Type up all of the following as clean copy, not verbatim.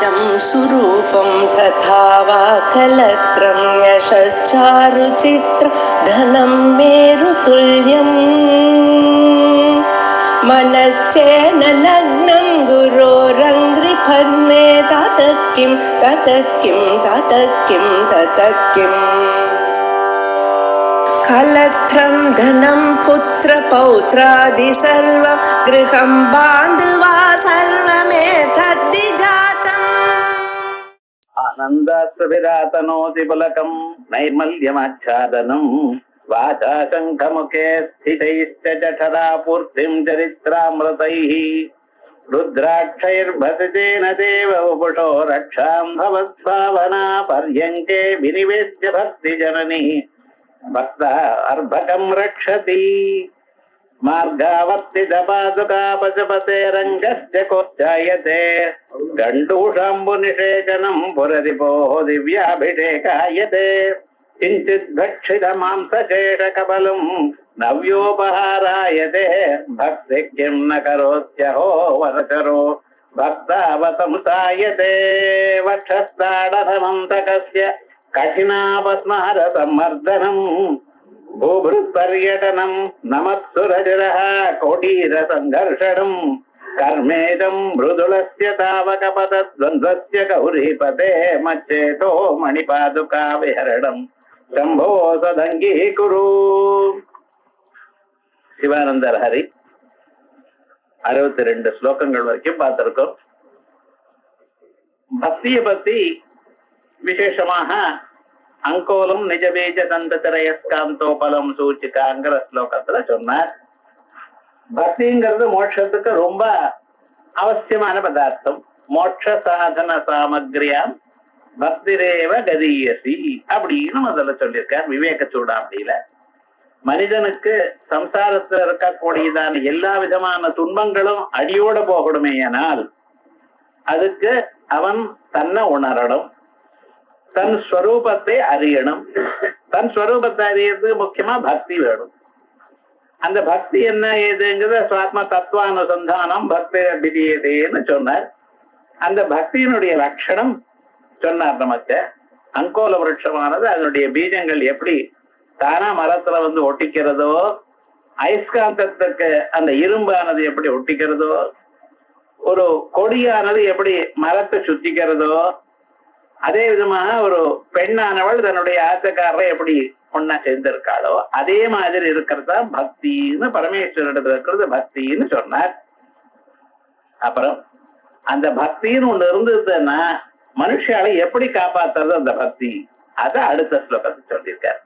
इदं सुरूपं तथा वा कलत्रं यशश्चारुचित्र धनं मेरुतुल्यम् मनश्चेन लग्नं गुरोरङ्घ्रिपद्मे ततः किं कलत्रं धनं पुत्रपौत्रादि सर्वं गृहं बान्धवा सर्वमेतद्धि जातम् आनन्दास्त्रभिरातनोति पुलकं नैर्मल्यमाच्छादनं वाचा शङ्खमुखे स्थितैश्च जठरापूर्तिं चरित्रामृतैः रुद्राक्षैर्भसितेन देव वपुषो रक्षां भवद्भावना पर्यङ्के विनिवेश्य भक्तिजननी भक्त अर्भकं रक्षति मार्गावर्तितपादुकापशपते रङ्गस्य कोच्चायते गण्डूषाम्बुनिषेचनं पुररिपोः दिव्याभिषेकायते किञ्चित् भक्षितमांसशेषकबलं नव्योपहारायते भक्ति किं न करोत्यहो वरचरो भक्तावसंसायते वक्षस्ताडनमन्तकस्य कठिनापस्मारसम्मर्दनम् भूभृत्पर्यटनं नमत्सुरजरः कोटीरसङ्घर्षणम् कर्मेदं मृदुलस्य तावकपदद्वन्द्वस्य गौरीपते मच्चेतो मणिपादुका विहरणम् शम्भो सदङ्गी कुरु. சிவானந்தர் ஹரி 62 ஸ்லோகங்கள் வரைக்கும் பார்த்திருக்கோம். பக்தியை பத்தி விசேஷமாக அங்கோலம் நிஜபீஜ தந்தரயஸ்காந்தோபலம் சூச்சிகாங்கிற ஸ்லோகத்துல சொன்னார். பக்திங்கிறது மோட்சத்துக்கு ரொம்ப அவசியமான பதார்த்தம். மோட்ச சாதன சாமகிரியாம் பக்திரேவ கதீயசி அப்படின்னு முதல்ல சொல்லியிருக்கார் விவேக சூடாமணியில. மனிதனுக்கு சம்சாரத்துல இருக்கக்கூடியதான எல்லா விதமான துன்பங்களும் அடியோட போகணுமேயானால் அதுக்கு அவன் தன்னை உணரணும், தன் ஸ்வரூபத்தை அறியணும். தன் ஸ்வரூபத்தை அறியறதுக்கு முக்கியமா பக்தி வேணும். அந்த பக்தி என்ன ஏதுங்கிறத சுவாத்ம தத்துவானுசந்தானம் பக்தி அபிதீயதேன்னு சொன்னார். அந்த பக்தியினுடைய லட்சணம் சொன்னார் நமக்கு. அங்கோல விருட்சமானது அதனுடைய பீஜங்கள் எப்படி தானா மரத்துல வந்து ஒட்டிக்கிறதோ, அயஸ்காந்தத்துக்கு அந்த இரும்பானது எப்படி ஒட்டிக்கிறதோ, ஒரு கொடியானது எப்படி மரத்தை சுத்திக்கிறதோ, அதே விதமாக ஒரு பெண்ணானவள் தன்னுடைய ஆசைக்காரரை எப்படி ஒன்னா சேர்ந்திருக்காளோ அதே மாதிரி இருக்கிறதா பக்தின்னு பரமேஸ்வரிடத்துல இருக்கிறது பக்தின்னு சொன்னார். அப்புறம் அந்த பக்தின்னு ஒண்ணு இருந்ததுன்னா மனுஷாலை எப்படி காப்பாத்துறது அந்த பக்தி, அத அடுத்த ஸ்லோகத்தை சொல்லியிருக்கார்.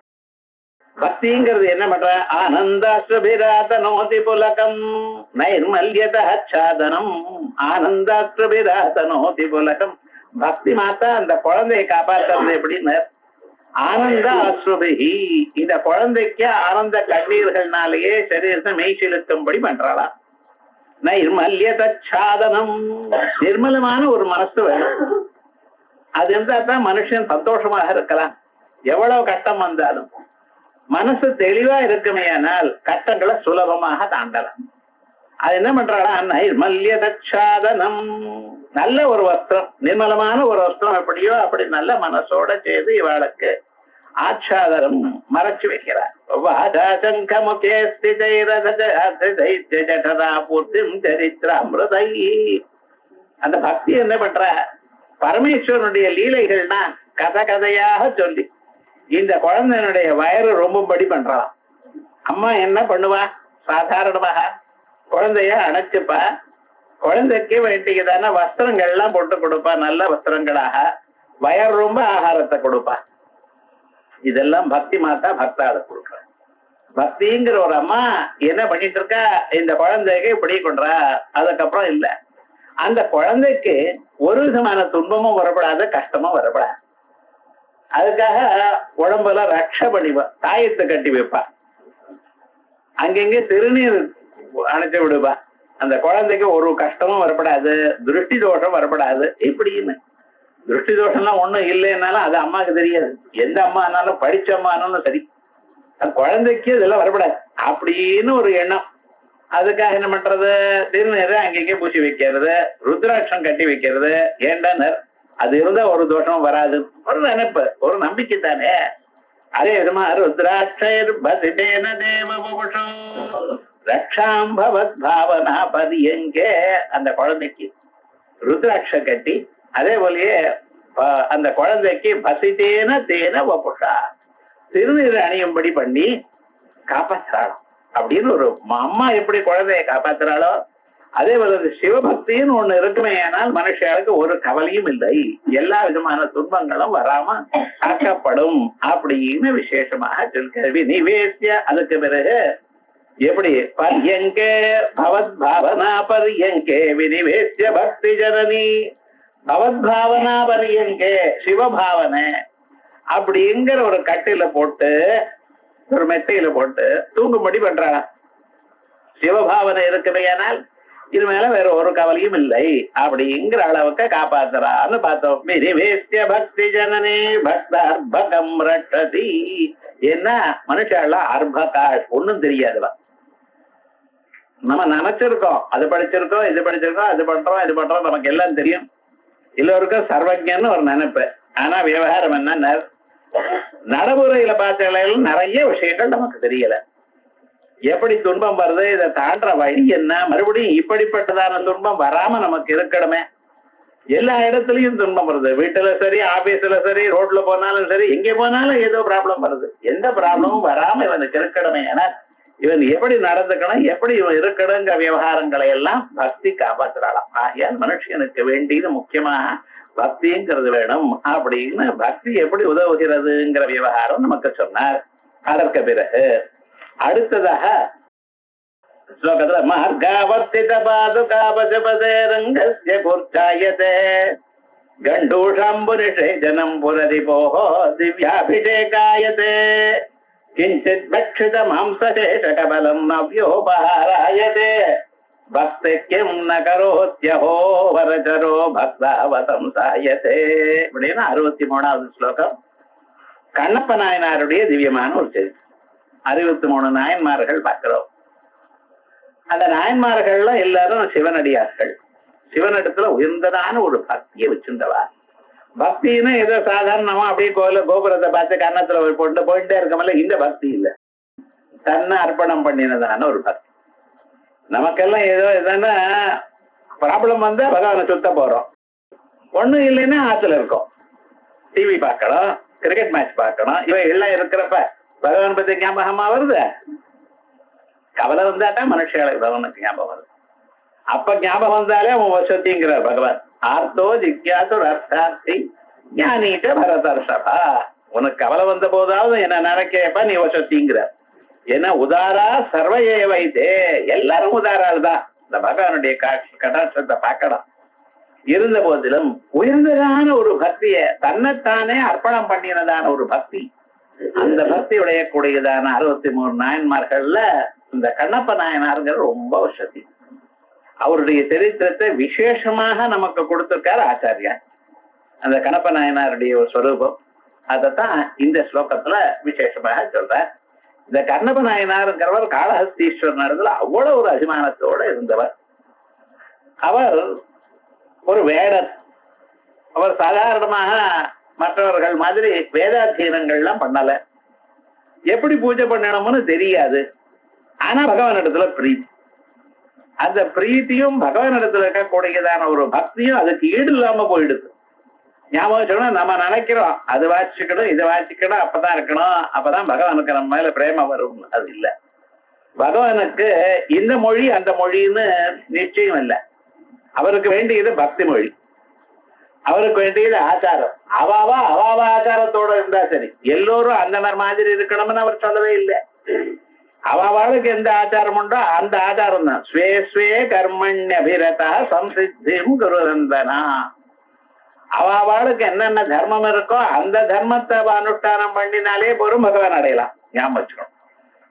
பக்திங்கிறது என்ன பண்ற? ஆனந்தாஸ்ரபிராதனோதி புலகம் நைர்மல்யதாச்சாதனம். ஆனந்தாஸ்ரபிராதனோதி புலகம் பக்தி மாத்தா அந்த குழந்தையை காப்பாற்றுறது எப்படின்னு ஆனந்த அஸ்ருபிஹி. இந்த குழந்தைக்கு ஆனந்த கண்ணீர்கள்னாலேயே சரீரத்தை மெய் செலுத்தும்படி பண்றாளா. நைர்மல்யதாச்சாதனம் நிர்மலமான ஒரு மனசு வேணும். அது இருந்தா தான் மனுஷன் சந்தோஷமாக இருக்கலாம். எவ்வளவு கஷ்டம் வந்தாலும் மனசு தெளிவா இருக்குமேயானால் கஷ்டங்களை சுலபமாக தாண்டலாம். அது என்ன பண்றாளா? நைர்மல்யதாச்சாதனம் நல்ல ஒரு வஸ்திரம், நிர்மலமான ஒரு வஸ்திரம் எப்படியோ அப்படி நல்ல மனசோட செய்து இவளுக்கு ஆச்சாதனம் மறைச்சு வைக்கிறார். அந்த பக்தி என்ன பண்ற? பரமேஸ்வரனுடைய லீலைகள்னா கதை கதையாக சொல்லி இந்த குழந்தையினுடைய வயறு ரொம்பபடி பண்றான். அம்மா என்ன பண்ணுவா? சாதாரணமாக குழந்தைய அணைச்சுப்பா, குழந்தைக்கு வேண்டியதான வஸ்திரங்கள் எல்லாம் போட்டு கொடுப்பா, நல்ல வஸ்திரங்களாக. வயர் ரொம்ப ஆகாரத்தை கொடுப்பா. இதெல்லாம் பக்தி மாத்தா பக்தாத கொடுக்குற. பக்திங்கிற ஒரு அம்மா என்ன பண்ணிட்டு இருக்கா? இந்த குழந்தைக்கு இப்படி கொண்டா. அதுக்கப்புறம் இல்ல, அந்த குழந்தைக்கு ஒரு விதமான துன்பமும் வரப்படாது, கஷ்டமும் வரப்படாது. அதுக்காக உடம்புல ரக்ஷ பண்ணிப்பா, தாயத்தை கட்டி வைப்பா, அங்கங்க திருநீர் அணைச்சு விடுப்பா. அந்த குழந்தைக்கு ஒரு கஷ்டமும் வரப்படாது, திருஷ்டி தோஷம் வரப்படாது. இப்படின்னு திருஷ்டி தோஷம்லாம் ஒண்ணும் இல்லைன்னாலும் அது அம்மாவுக்கு தெரியாது. எந்த அம்மா ஆனாலும் படிச்ச அம்மா ஆனாலும் சரி, அந்த குழந்தைக்கு இதெல்லாம் வரப்படாது அப்படின்னு ஒரு எண்ணம். அதுக்காக என்ன பண்றது, திருநீரை அங்கங்கே பூசி வைக்கிறது, ருத்ராட்சம் கட்டி வைக்கிறது. ஏண்டா அது இருந்தா ஒரு தோஷம் வராது, ஒரு நினைப்பு, ஒரு நம்பிக்கை தானே. அதே விதமா ருத்ராட்சர் பசிதேன தேவபுஷோ ரக்ஷாம்பவத் பாவனா பதியங்கே, அந்த குழந்தைக்கு ருத்ராட்ச கட்டி, அதே போலயே அந்த குழந்தைக்கு பசிதேன தேன வபுஷா திருநீர் அணியும்படி பண்ணி காப்பாற்றுறாளோ அப்படின்னு ஒரு அம்மா எப்படி குழந்தைய காப்பாத்துறாளோ அதே போல சிவபக்தின்னு ஒண்ணு இருக்குமே. ஆனால் மனுஷனுக்கு ஒரு கவலையும் இல்லை, எல்லா விதமான துன்பங்களும் வராம காக்கப்படும் அப்படின்னு விசேஷமாக சொல்கல்வி நிவேசிய. அதுக்கு பிறகு எப்படி பர்யங்கே பவத் பாவனா பர்யங்கே வினிவேசிய பக்தி ஜனனி, பவத் பாவனா பர்யங்கே சிவபாவனை அப்படிங்கிற ஒரு கட்டில போட்டு, ஒரு மெத்தையில போட்டு தூங்கும்படி பண்றாங்க. சிவபாவனை இருக்குமையானால் இது மேல வேற ஒரு கவலையும் இல்லை அப்படிங்கிற அளவுக்கு காப்பாத்துறான்னு பார்த்தோம். வினிவேசிய பக்தி ஜனனி பக்தார்பகம் ரட்டதி. என்ன மனுஷால அர்பகாள் ஒன்னும் தெரியாதுவா. நம்ம நினைச்சிருக்கோம், அது படிச்சிருக்கோம், இது படிச்சிருக்கோம், அது பண்றோம், இது பண்றோம், நமக்கு எல்லாம் தெரியும். எல்லோருக்கும் சர்வஜன்னு ஒரு நினைப்பு. ஆனா விவகாரம் என்ன, நடைமுறையில பார்த்த நிறைய விஷயங்கள் நமக்கு தெரியல. எப்படி துன்பம் வருது, இதை தாண்ட வழி என்ன, மறுபடியும் இப்படிப்பட்டதான துன்பம் வராம நமக்கு இருக்கணுமே. எல்லா இடத்துலயும் துன்பம் வருது, வீட்டுல சரி, ஆபீஸ்ல சரி, ரோட்ல போனாலும் சரி, எங்க போனாலும் ஏதோ ப்ராப்ளம் வருது. எந்த ப்ராப்ளமும் வராம இவனுக்கு இருக்கணுமே. ஏன்னா இவன் எப்படி நடந்துக்கணும், எப்படி இவன் இருக்கணுங்கிற விவகாரங்களை எல்லாம் பக்தி காப்பாத்துறாளாம். ஆகையால் மனுஷனுக்கு வேண்டியது முக்கியமா பக்திங்கிறது வேணும் அப்படின்னு பக்தி எப்படி உதவுகிறதுங்கிற விவகாரம் நமக்கு சொன்னார். அதற்கு பிறகு அடுத்ததாக ஸ்லோகத்துல மார்காவர்த்தித பாதுகாபஜபதே ரங்கஸ்ய குர்ச்சாயதே கண்டூஷாம்புரிஷே ஜனம் புரதிபோஹோ திவ்யாபிஷேகாயதே கிஞ்சித் பக்ஷித மாம்சசேஷகபலம் நவ்யோபஹாராயதே பக்திக்கிம் ந கரோத்யஹோ வரஜரோ பக்தாவதம்சாயதே அப்படின்னு 63வது ஸ்லோகம். கண்ணப்ப நாயனாருடைய திவ்யமான ஒரு செய்தி. 63 நாயன்மார்கள் பார்க்கிறோம். அந்த நாயன்மார்கள்ல எல்லாரும் சிவனடியார்கள். சிவனிடத்துல உயர்ந்ததான ஒரு பக்தியை வச்சிருந்தவா. பக்தின்னு ஏதோ சாதாரணமா அப்படியே கோபுரத்தை பார்த்து கன்னத்துல போயிட்டே இருக்கமல்ல, இந்த பக்தி இல்ல. தன்னை அர்ப்பணம் பண்ணினதான ஒரு பக்தி. நமக்கெல்லாம் ஏதோ எதுனா ப்ராப்ளம் வந்தா பகவானை சுத்த போறோம், ஒண்ணும் இல்லைன்னா ஆத்துல இருக்கோம், டிவி பார்க்கணும், கிரிக்கெட் மேட்ச் பார்க்கணும், இவ எல்லாம் இருக்கிறப்ப பகவான் பத்தி ஞாபகமா வருது. கவலை வந்தாதான் மனுஷங்களுக்கு பகவானுக்கு ஞாபகம் வருது. அப்ப ஞாபகம் வந்தாலே அவன் வசதிங்கிறார் பகவான். ஆர்த்தோ ஜிக்யாசு அர்த்தார்த்தி ஞானீட்ட பரதர்ஷபா. உனக்கு கவலை வந்த போதாவது என்ன நினைக்கப்ப நீ வசதிங்கிறார். ஏன்னா உதாரா சர்வையே வைத்தே, எல்லாரும் உதாரால் தான். இந்த பகவானுடைய கடாட்சத்தை பார்க்கணும். இருந்த போதிலும் உயர்ந்ததான ஒரு பக்திய, தன்னைத்தானே அர்ப்பணம் பண்ணினதான ஒரு பக்தி, அந்த பக்தி உடையக்கூடியதான 63 நாயன்மார்கள்ல இந்த கண்ணப்ப நாயனாருங்கிற ரொம்ப வசதி. அவருடைய சரித்திரத்தை விசேஷமாக நமக்கு கொடுத்திருக்காரு ஆச்சாரியா. அந்த கண்ணப்ப நாயனாருடைய ஒரு ஸ்வரூபம் அதைத்தான் இந்த ஸ்லோகத்துல விசேஷமாக சொல்ற. இந்த கண்ணப்ப நாயனாருங்கிறவர் காளஹஸ்தீஸ்வரர் அவ்வளவு ஒரு அபிமானத்தோட இருந்தவர். அவர் ஒரு வேடர். அவர் சாதாரணமாக மற்றவர்கள் மாதிரி வேதாத்தியனங்கள்லாம் பண்ணல. எப்படி பூஜை பண்ணணும்னு தெரியாது. ஆனா பகவான் இடத்துல பிரீத்தி, அந்த பிரீத்தியும் பகவான் இடத்துல இருக்கக்கூடியதான ஒரு பக்தியும் அதுக்கு ஈடு இல்லாம போயிடுது. ஞாபகம் சொன்னா நம்ம நினைக்கிறோம் அது வாசிக்கணும், இதை வாசிக்கணும், அப்பதான் இருக்கணும், அப்பதான் பகவானுக்கு நம்ம மேல பிரேம வரும். அது இல்ல. பகவானுக்கு இந்த மொழி அந்த மொழின்னு நிச்சயம் இல்லை. அவருக்கு வேண்டியது பக்தி மொழி, அவருக்கு வேண்டியது ஆச்சாரம். அவாவா ஆச்சாரத்தோட இருந்தா சரி. எல்லோரும் அந்த மாதிரி இருக்கணும்னு அவர் சொல்லவே இல்லை. அவாவாளுக்கு எந்த ஆச்சாரம் உண்டோ அந்த ஆச்சாரம் தான். Sway sway கர்மண்யபிரதா சம்சித்திம் குருநந்தனா. அவாவாளுக்கு என்னென்ன தர்மம் இருக்கோ அந்த தர்மத்தை அனுஷ்டானம் பண்ணினாலே போரும் பகவான் அடையலாம். ஞாபகம் வச்சுக்கணும்.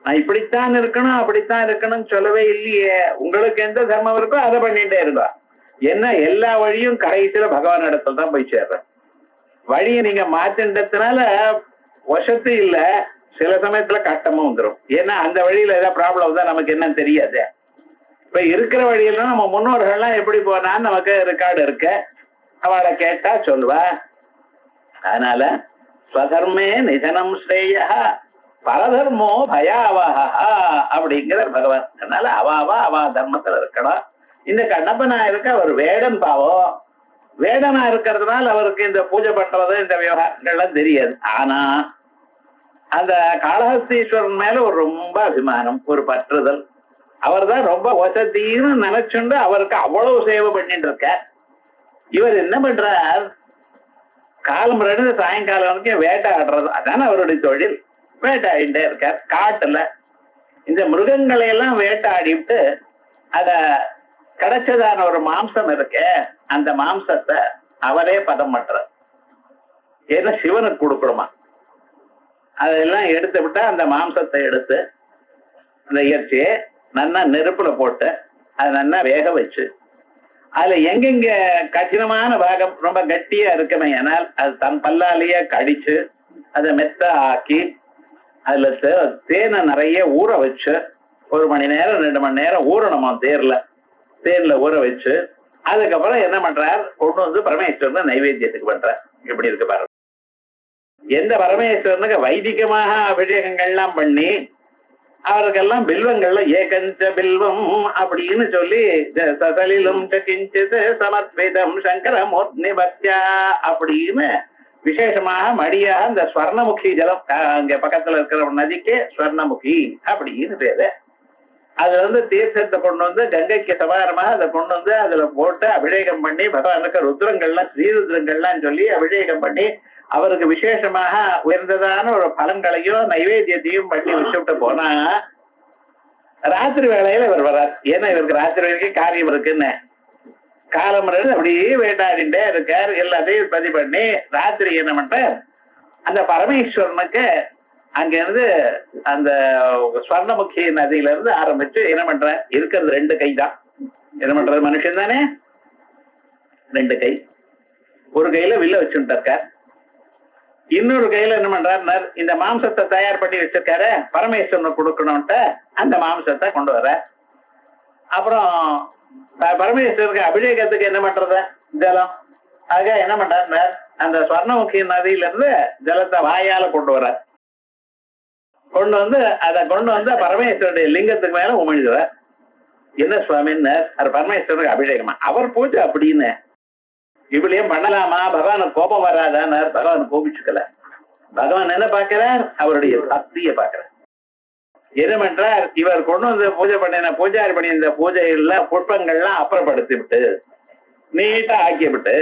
நான் இப்படித்தான் இருக்கணும் அப்படித்தான் இருக்கணும்னு சொல்லவே இல்லையே. உங்களுக்கு எந்த தர்மம் இருக்கோ அதை பண்ணிட்டே இருக்கா. என்ன எல்லா வழியும் கடைசியில பகவான் இடத்துல தான் போய் சேர்ற. வழியை நீங்க மாத்தின்றதுனால வசத்து இல்ல, சில சமயத்துல கஷ்டமும் வந்துடும். ஏன்னா அந்த வழியில ஏதாவது ப்ராப்ளம் தான் நமக்கு என்னன்னு தெரியாது. இப்ப இருக்கிற வழியெல்லாம் நம்ம முன்னோர்கள்லாம் எப்படி போனான்னு நமக்கு ரெக்கார்டு இருக்கு, அவளை கேட்டா சொல்லுவா. அதனால ஸ்வதர்மே நிதனம் ஸ்ரேயா பரதர்மோ பயாவஹா அப்படிங்கிற பகவான். அதனால அவா தர்மத்துல இருக்கணும். இந்த கண்ணப்பனா இருக்க அவர் வேடன் பாவம், வேடனா இருக்கிறதுனால அவருக்கு இந்த பூஜை பண்றது இந்த விவகாரங்கள்லாம் தெரியாது. ஆனா அந்த காளஹஸ்தீஸ்வரன் மேல ஒரு ரொம்ப அபிமானம், ஒரு பற்றுதல். அவர் தான் ரொம்ப வசதின்னு நினைச்சுண்டு அவருக்கு அவ்வளவு சேவை பண்ணிட்டு இருக்க. இவர் என்ன பண்றார், காலம் ரெண்டு சாயங்காலம் வரைக்கும் வேட்டையாடுறது, அதான அவருடைய தொழில். வேட்டையாடிட்டே இருக்கார் காட்டுல. இந்த மிருகங்களை எல்லாம் வேட்டையாடிட்டு அத கிடைச்சதான ஒரு மாம்சம் இருக்க, அந்த மாம்சத்தை அவரே பதம் பண்றார். ஏன்னா சிவனுக்கு கொடுக்கணுமா, அதெல்லாம் எடுத்து விட்டா அந்த மாம்சத்தை எடுத்து அந்த இறைச்சியை நல்லா நெருப்புல போட்டு அதை நல்லா வேக வச்சு அதுல எங்கெங்க கடினமான பாகம் ரொம்ப கட்டியா இருக்குமே ஆனால் அது தன் பல்லாலேயே கடிச்சு அதை மெத்த ஆக்கி அதுல தேனை நிறைய ஊற வச்சு 1 மணி நேரம் 2 மணி நேரம் ஊறணுமா தேன்ல ஊற வச்சு அதுக்கப்புறம் என்ன பண்றார், கொண்டு வந்து பரமேஸ்வரன் நைவேத்தியத்துக்கு பண்றார். எப்படி இருக்கு பாருங்க. எந்த பரமேஸ்வரனுக்கு வைதிகமாக அபிஷேகங்கள்லாம் பண்ணி அவருக்கெல்லாம் பில்வங்கள்ல ஏகஞ்ச பில்வம் அப்படின்னு சொல்லி சசலிலும் கிஞ்சித் சமர்ப்பிதம் சங்கரமூர்த்தி பக்தியா அப்படின்னு விசேஷமாக மடியாக இந்த ஸ்வர்ணமுகி ஜலம், அங்க பக்கத்துல இருக்கிற நதிக்கு ஸ்வர்ணமுகி அப்படின்னு பேரு. அதுல வந்து தீர்த்தத்தை கொண்டு வந்து கங்கைக்கு சமாரமாக அதை கொண்டு வந்து அதுல போட்டு அபிஷேகம் பண்ணி பகவானுக்கு ருத்ரங்கள்லாம் ஸ்ரீருத்ரங்கள்லாம் சொல்லி அபிஷேகம் பண்ணி அவருக்கு விசேஷமாக உயர்ந்ததான ஒரு பலன்களையும் நைவேத்தியத்தையும் பண்ணி வச்சுட்டு போனா ராத்திரி வேளையில இவர் வர்றார். ஏன்னா இவருக்கு ராத்திரி வரைக்கும் காரியம் இருக்குன்னு காலம் அப்படியே வேட்டாடிண்டே இருக்கார். எல்லாத்தையும் பதிவு பண்ணி ராத்திரி என்ன பண்றார், அந்த பரமேஸ்வரனுக்கு அங்க இருந்து அந்த ஸ்வர்ணமுகி நதியில இருந்து ஆரம்பிச்சு என்ன பண்ற, இருக்கிறது 2 கை தான். என்ன பண்றது, மனுஷன் தானே, 2 கை. ஒரு கையில வில்ல வச்சுட்டு இருக்கார், இன்னொரு கையில என்ன பண்றார், இந்த மாம்சத்தை தயார் பண்ணி வச்சிருக்காரு பரமேஸ்வரனுக்கு கொடுக்கணும்ட்டு அந்த மாம்சத்தை கொண்டு வர. அப்புறம் பரமேஸ்வரனுக்கு அபிஷேகத்துக்கு என்ன பண்றது, ஜலம். ஆக என்ன பண்றார், அந்த ஸ்வர்ணமுகி நதியில இருந்து ஜலத்தை வாயால கொண்டு வர. கொண்டு வந்து அதை கொண்டு வந்து பரமேஸ்வரனுடைய லிங்கத்துக்கு மேல உமிழ்கிற. என்ன சுவாமின்னு, அது பரமேஸ்வரனுக்கு அபிஷேகமா, அவர் பூஜை அப்படின்னு இப்படியும் பண்ணலாமா, பகவானுக்கு கோபம் வராதான்னு. பகவான் கோபிச்சுக்கல. பகவான் என்ன பார்க்கிறார், அவருடைய பக்தியை பார்க்கிறார். என்ன பண்றார், இவர் கொண்டு வந்து பூஜை பண்ணின பூஜாரி பண்ணி இந்த பூஜைகள்ல புஷ்பங்கள்லாம் அப்புறப்படுத்தி விட்டு நீட்டா ஆக்கி விட்டு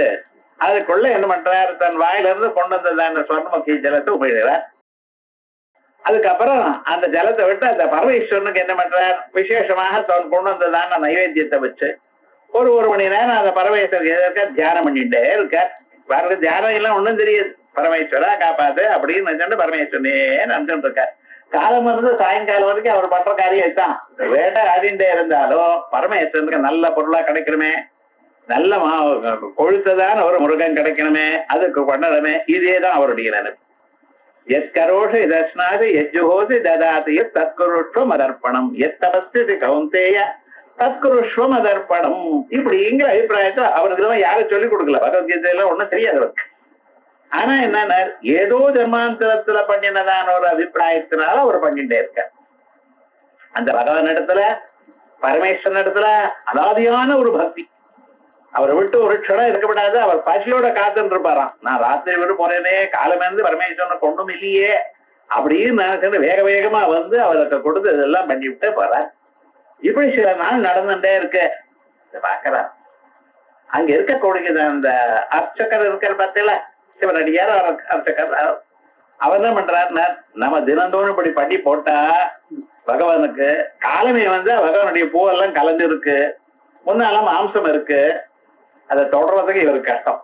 அதுக்குள்ள என்ன பண்றார், தன் வாயில இருந்து கொண்டு வந்ததான ஸ்வர்ணமுகி ஜலத்தை உமிழ்கிறார். அதுக்கப்புறம் அந்த ஜலத்தை விட்டு அந்த பரமேஸ்வரனுக்கு என்ன பண்றார், விசேஷமாக தன் கொண்டு வந்ததான நைவேத்தியத்தை வச்சு ஒரு மணி நேரம் அந்த பரமேஸ்வரர் தியானம் பண்ணிட்டே இருக்கார். பாருங்க, தியானம் எல்லாம் ஒண்ணும் தெரியாது. பரமேஸ்வரா காப்பாத்து அப்படின்னு நினைச்சுட்டு பரமேஸ்வரனே நினைச்சுட்டு இருக்கார். காலம் இருந்து சாயங்காலம் வரைக்கும் அவர் பண்ற காரியம் தான். வேட்டை ஆடிண்டே இருந்தாலும் பரமேஸ்வரனுக்கு நல்ல பொருளா கிடைக்கணுமே, நல்ல கொழுத்ததான ஒரு முருகன் கிடைக்கணுமே, அதுக்கு பண்ணணுமே, இதேதான் அவருடைய நினைப்பு. எஸ்கரோஷு இதஸ்னாது எஜ்ஜுஹோதி ததாதி தற்குருஷ்வம் அதர்ப்பணம் எத்தபஸ்தி கௌந்தேய தற்குருஷ்வம் அதர்ப்பணம் இப்படிங்கிற அபிப்பிராயத்தை அவருக்கு யாரும் சொல்லிக் கொடுக்கல. பகவத்கீதையெல்லாம் ஒன்றும் தெரியாது அவருக்கு. ஆனா என்ன, ஏதோ ஜன்மாந்தரத்துல பண்ணினதான ஒரு அபிப்பிராயத்தினால அவர் பண்ணிட்டே இருக்க. அந்த பகவான் இடத்துல பரமேஸ்வரன் இடத்துல அலாதியான ஒரு பக்தி. அவரை விட்டு ஒரு க்ஷணம் இருக்கப்படாது. அவர் பசியோட காத்துட்டு இருப்பாராம். நான் ராத்திரி விட்டு போறேனே, காலமேந்து பரமேஸ்வரனை கொண்டும் இல்லையே அப்படின்னு நினைச்சு வேக வேகமா வந்து அவருக்கு கொடுத்து இதெல்லாம் பண்ணிவிட்டு போறார். இப்படி சில நாள் நடந்துட்டே இருக்கு. பாக்கிறார், அங்க இருக்கக்கூடிய அந்த அர்ச்சகர் இருக்கிற பார்த்தீங்களா, சிவனடியார் அர்ச்சகர், அவர் என்ன பண்றாருன்னா, நம்ம தினந்தோறும் இப்படி பண்ணி போட்டா பகவானுக்கு காலமே வந்து பகவானுடைய பூவெல்லாம் கலந்து இருக்கு, முன்னாலும் மாம்சம் இருக்கு, அதை தொடர்றதுக்கு இவருக்கு கஷ்டம்.